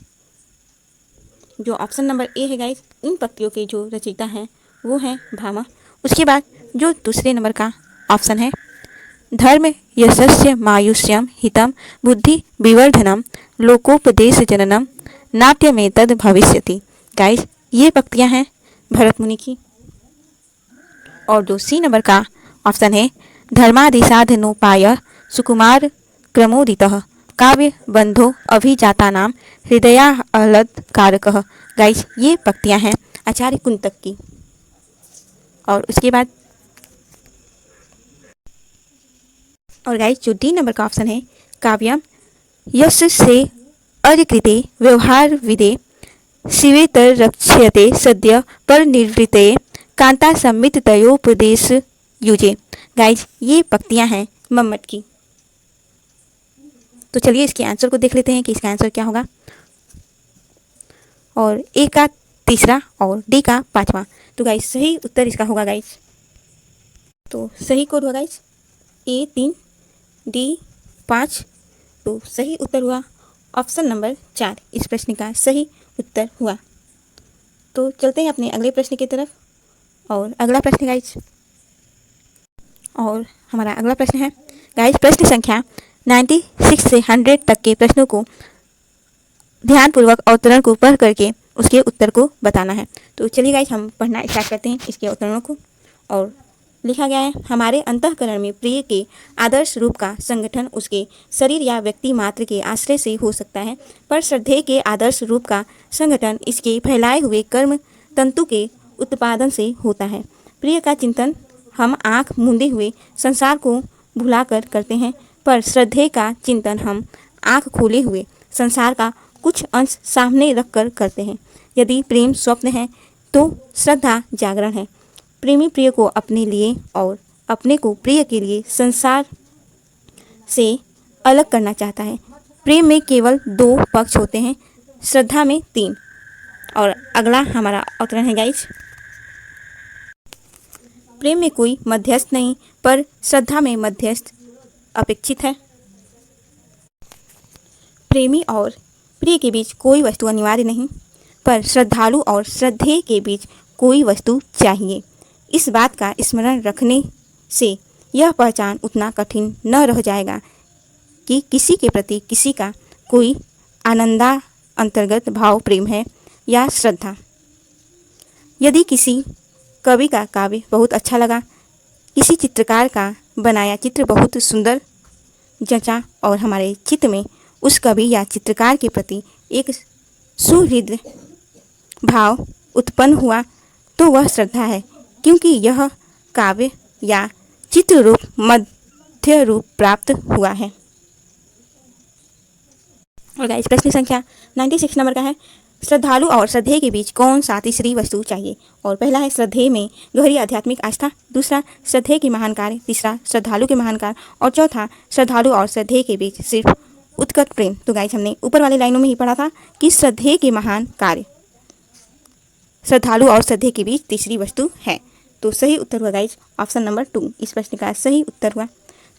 जो ऑप्शन नंबर ए है गाइज, इन पंक्तियों के जो रचयिता हैं वो हैं भामा। उसके बाद जो दूसरे नंबर का ऑप्शन है धर्म यशस्य मायुष्यम हितम बुद्धि विवर्धनम लोकोपदेश जननम नाट्यमेतद भविष्यति। गाइज ये पंक्तियाँ हैं भरत मुनि की। और जो सी नंबर का ऑप्शन है धर्मादिसाधनोपाय सुकुमार क्रमोदितः काव्य बंधो अभिजाता नाम हृदयाहलद कारकः। गाइस ये पंक्तियाँ हैं आचार्य कुंतक की। और उसके बाद और गाइस जो डी नंबर का ऑप्शन है काव्यम यश से अर्कृते व्यवहार विदे शिवेतर रक्ष्यते सद्य पर निर्वृते कांता सम्मित तयोपदेश युजे। गाइज ये पंक्तियाँ हैं मम्मट की। तो चलिए इसके आंसर को देख लेते हैं कि इसका आंसर क्या होगा। और ए का तीसरा और डी का पांचवा। तो गाइज सही उत्तर इसका होगा गाइज। तो सही कोड हुआ गाइज ए 3 डी 5। तो सही उत्तर हुआ ऑप्शन नंबर 4 इस प्रश्न का सही उत्तर हुआ। तो चलते हैं अपने अगले प्रश्न की तरफ। और अगला प्रश्न गाइज, और हमारा अगला प्रश्न है गाइज प्रश्न संख्या 96 से 100 तक के प्रश्नों को ध्यानपूर्वक अवतरण को पढ़ करके उसके उत्तर को बताना है। तो चलिए गाइज हम पढ़ना स्टार्ट करते हैं इसके अवतरणों को। और लिखा गया है हमारे अंतःकरण में प्रिय के आदर्श रूप का संगठन उसके शरीर या व्यक्ति मात्र के आश्रय से हो सकता है, पर श्रद्धेय के आदर्श रूप का संगठन इसके फैलाए हुए कर्म तंतु के उत्पादन से होता है। प्रिय का चिंतन हम आँख मूंदे हुए संसार को भुलाकर करते हैं, पर श्रद्धेय का चिंतन हम आँख खोले हुए संसार का कुछ अंश सामने रखकर करते हैं। यदि प्रेम स्वप्न है तो श्रद्धा जागरण है। प्रेमी प्रिय को अपने लिए और अपने को प्रिय के लिए संसार से अलग करना चाहता है। प्रेम में केवल 2 पक्ष होते हैं, श्रद्धा में 3। और अगला हमारा अवतरण है गाइज, प्रेम में कोई मध्यस्थ नहीं, पर श्रद्धा में मध्यस्थ अपेक्षित है। प्रेमी और प्रिय के बीच कोई वस्तु अनिवार्य नहीं, पर श्रद्धालु और श्रद्धेय के बीच कोई वस्तु चाहिए। इस बात का स्मरण रखने से यह पहचान उतना कठिन न रह जाएगा कि किसी के प्रति किसी का कोई आनंदा अंतर्गत भाव प्रेम है या श्रद्धा। यदि किसी कवि का काव्य बहुत अच्छा लगा, किसी चित्रकार का बनाया चित्र बहुत सुंदर जचा और हमारे चित्त में उस कवि या चित्रकार के प्रति एक सुहृद भाव उत्पन्न हुआ, तो वह श्रद्धा है, क्योंकि यह काव्य या चित्र रूप मध्य रूप प्राप्त हुआ है। और गाइस प्रश्न संख्या 96 नंबर का है, श्रद्धालु और श्रद्धेय के बीच कौन सा तीसरी वस्तु चाहिए। और पहला है श्रद्धेय में गहरी आध्यात्मिक आस्था, दूसरा श्रद्धेय के महान कार्य, तीसरा श्रद्धालु के महान कार्य और चौथा श्रद्धालु और श्रद्धेय के बीच सिर्फ उत्कट प्रेम। तो गाइस हमने ऊपर वाली लाइनों में ही पढ़ा था कि श्रद्धेय के महान कार्य श्रद्धालु और श्रद्धेय के बीच तीसरी वस्तु है। तो सही उत्तर हुआ गाइस ऑप्शन नंबर 2, इस प्रश्न का सही उत्तर हुआ।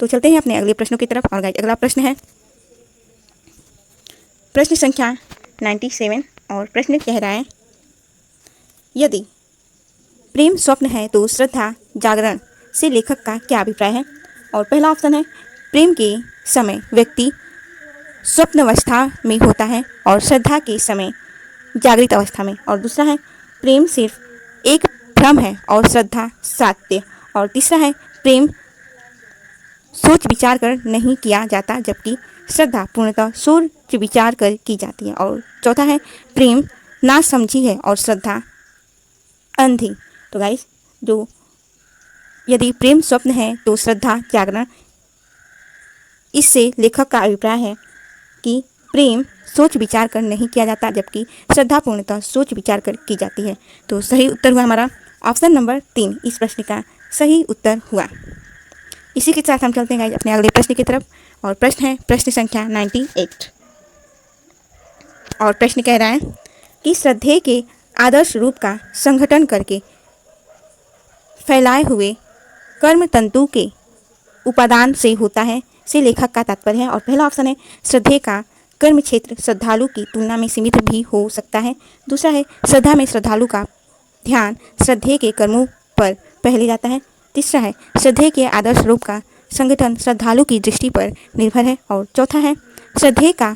तो चलते हैं अपने अगले प्रश्नों की तरफ। और गाइस अगला प्रश्न है प्रश्न संख्या 97 और प्रश्न कह रहा है, यदि प्रेम स्वप्न है तो श्रद्धा जागरण से लेखक का क्या अभिप्राय है। और पहला ऑप्शन है, प्रेम के समय व्यक्ति स्वप्नावस्था में होता है और श्रद्धा के समय जागृत अवस्था में। और दूसरा है, प्रेम सिर्फ एक भ्रम है और श्रद्धा सत्य। और तीसरा है, प्रेम सोच विचार कर नहीं किया जाता जबकि श्रद्धा पूर्णतः सोच विचार कर की जाती है। और चौथा है, प्रेम ना समझी है और श्रद्धा अंधी। तो गाइस जो यदि प्रेम स्वप्न है तो श्रद्धा जागरण, इससे लेखक का अभिप्राय है कि प्रेम सोच विचार कर नहीं किया जाता जबकि श्रद्धा पूर्णतः सोच विचार कर की जाती है। तो सही उत्तर हुआ हमारा ऑप्शन नंबर 3, इस प्रश्न का सही उत्तर हुआ। इसी के साथ हम चलते हैं गाइस अपने अगले प्रश्न की तरफ। और प्रश्न है प्रश्न संख्या 98 और प्रश्न कह रहा है कि श्रद्धेय के आदर्श रूप का संगठन करके फैलाए हुए कर्म तंतु के उपादान से होता है से लेखक का तात्पर्य है। और पहला ऑप्शन है, श्रद्धेय का कर्म क्षेत्र श्रद्धालु की तुलना में सीमित भी हो सकता है। दूसरा है, श्रद्धा में श्रद्धालु का ध्यान श्रद्धेय के कर्मों पर पहले जाता है। तीसरा है, श्रद्धेय के आदर्श रूप का संगठन श्रद्धालु की दृष्टि पर निर्भर है। और चौथा है, श्रद्धेय का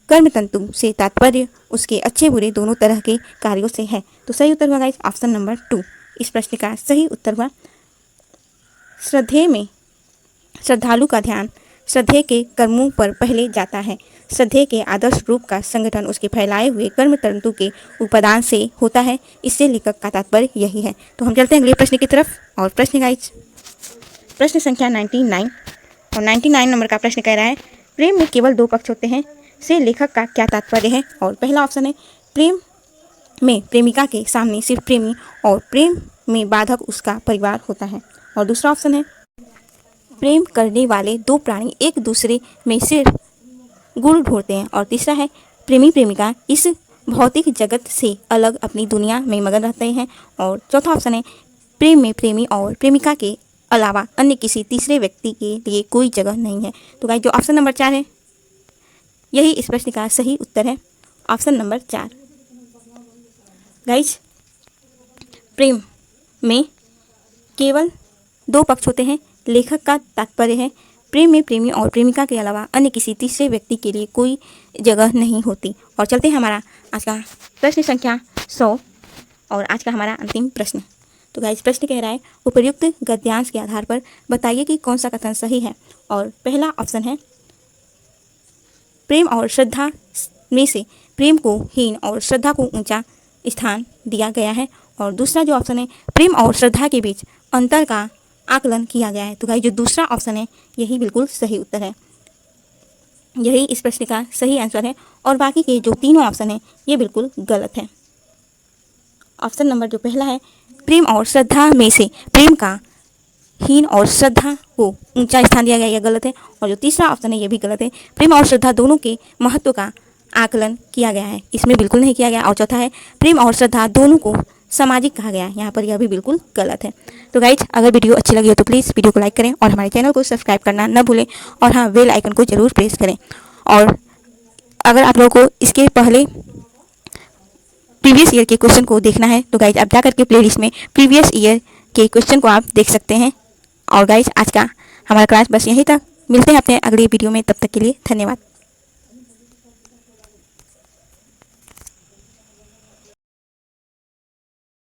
कर्म तंतु से तात्पर्य उसके अच्छे बुरे दोनों तरह के कार्यों से है। तो सही उत्तर हुआ गाइस ऑप्शन नंबर 2, इस प्रश्न का सही उत्तर हुआ। श्रद्धेय में श्रद्धालु का ध्यान श्रद्धेय के कर्मों पर पहले जाता है। श्रद्धेय के आदर्श रूप का संगठन उसके फैलाए हुए कर्म तंतु के उपादान से होता है, इससे लेखक का तात्पर्य यही है। तो हम चलते हैं अगले प्रश्न की तरफ। और प्रश्न गाइस प्रश्न संख्या 99 और 99 नंबर का प्रश्न कह रहा है, प्रेम में केवल 2 पक्ष होते हैं से लेखक का क्या तात्पर्य है। और पहला ऑप्शन है, प्रेम में प्रेमिका के सामने सिर्फ प्रेमी और प्रेम में बाधक उसका परिवार होता है। और दूसरा ऑप्शन है, प्रेम करने वाले 2 प्राणी एक दूसरे में सिर्फ गुण ढूंढते हैं। और तीसरा है, प्रेमी प्रेमिका इस भौतिक जगत से अलग अपनी दुनिया में मगन रहते हैं। और चौथा ऑप्शन है, प्रेम में प्रेमी और प्रेमिका के अलावा अन्य किसी तीसरे व्यक्ति के लिए कोई जगह नहीं है। तो गाइस जो ऑप्शन नंबर 4 है यही इस प्रश्न का सही उत्तर है, ऑप्शन नंबर 4। गाइस प्रेम में केवल 2 पक्ष होते हैं, लेखक का तात्पर्य है प्रेम में प्रेमी और प्रेमिका के अलावा अन्य किसी तीसरे व्यक्ति के लिए कोई जगह नहीं होती। और चलते हैं हमारा आज का प्रश्न संख्या 100 और आज का हमारा अंतिम प्रश्न। तो गाइस प्रश्न कह रहा है, उपर्युक्त गद्यांश के आधार पर बताइए कि कौन सा कथन सही है। और पहला ऑप्शन है, प्रेम और श्रद्धा में से प्रेम को हीन और श्रद्धा को ऊंचा स्थान दिया गया है। और दूसरा जो ऑप्शन है, प्रेम और श्रद्धा के बीच अंतर का आकलन किया गया है। तो गाइस जो दूसरा ऑप्शन है यही बिल्कुल सही उत्तर है, यही इस प्रश्न का सही आंसर है। और बाकी के जो तीनों ऑप्शन है ये बिल्कुल गलत है। ऑप्शन नंबर जो पहला है, प्रेम और श्रद्धा में से प्रेम का हीन और श्रद्धा को ऊंचा स्थान दिया गया, यह गलत है। और जो तीसरा ऑप्शन है ये भी गलत है, प्रेम और श्रद्धा दोनों के महत्व का आकलन किया गया है, इसमें बिल्कुल नहीं किया गया। और चौथा है, प्रेम और श्रद्धा दोनों को सामाजिक कहा गया है, यहाँ पर यह भी बिल्कुल गलत है। तो गाइज अगर वीडियो अच्छी लगी हो तो प्लीज़ वीडियो को लाइक करें और हमारे चैनल को सब्सक्राइब करना न भूलें। और हाँ, बेल आइकन को जरूर प्रेस करें। और अगर आप लोगों को इसके पहले प्रीवियस ईयर के क्वेश्चन को देखना है तो गाइज आप जा करके प्लेलिस्ट में प्रीवियस ईयर के क्वेश्चन को आप देख सकते हैं। और गाइज आज का हमारा क्लास बस यहीं तक, मिलते हैं अपने अगले वीडियो में, तब तक के लिए धन्यवाद।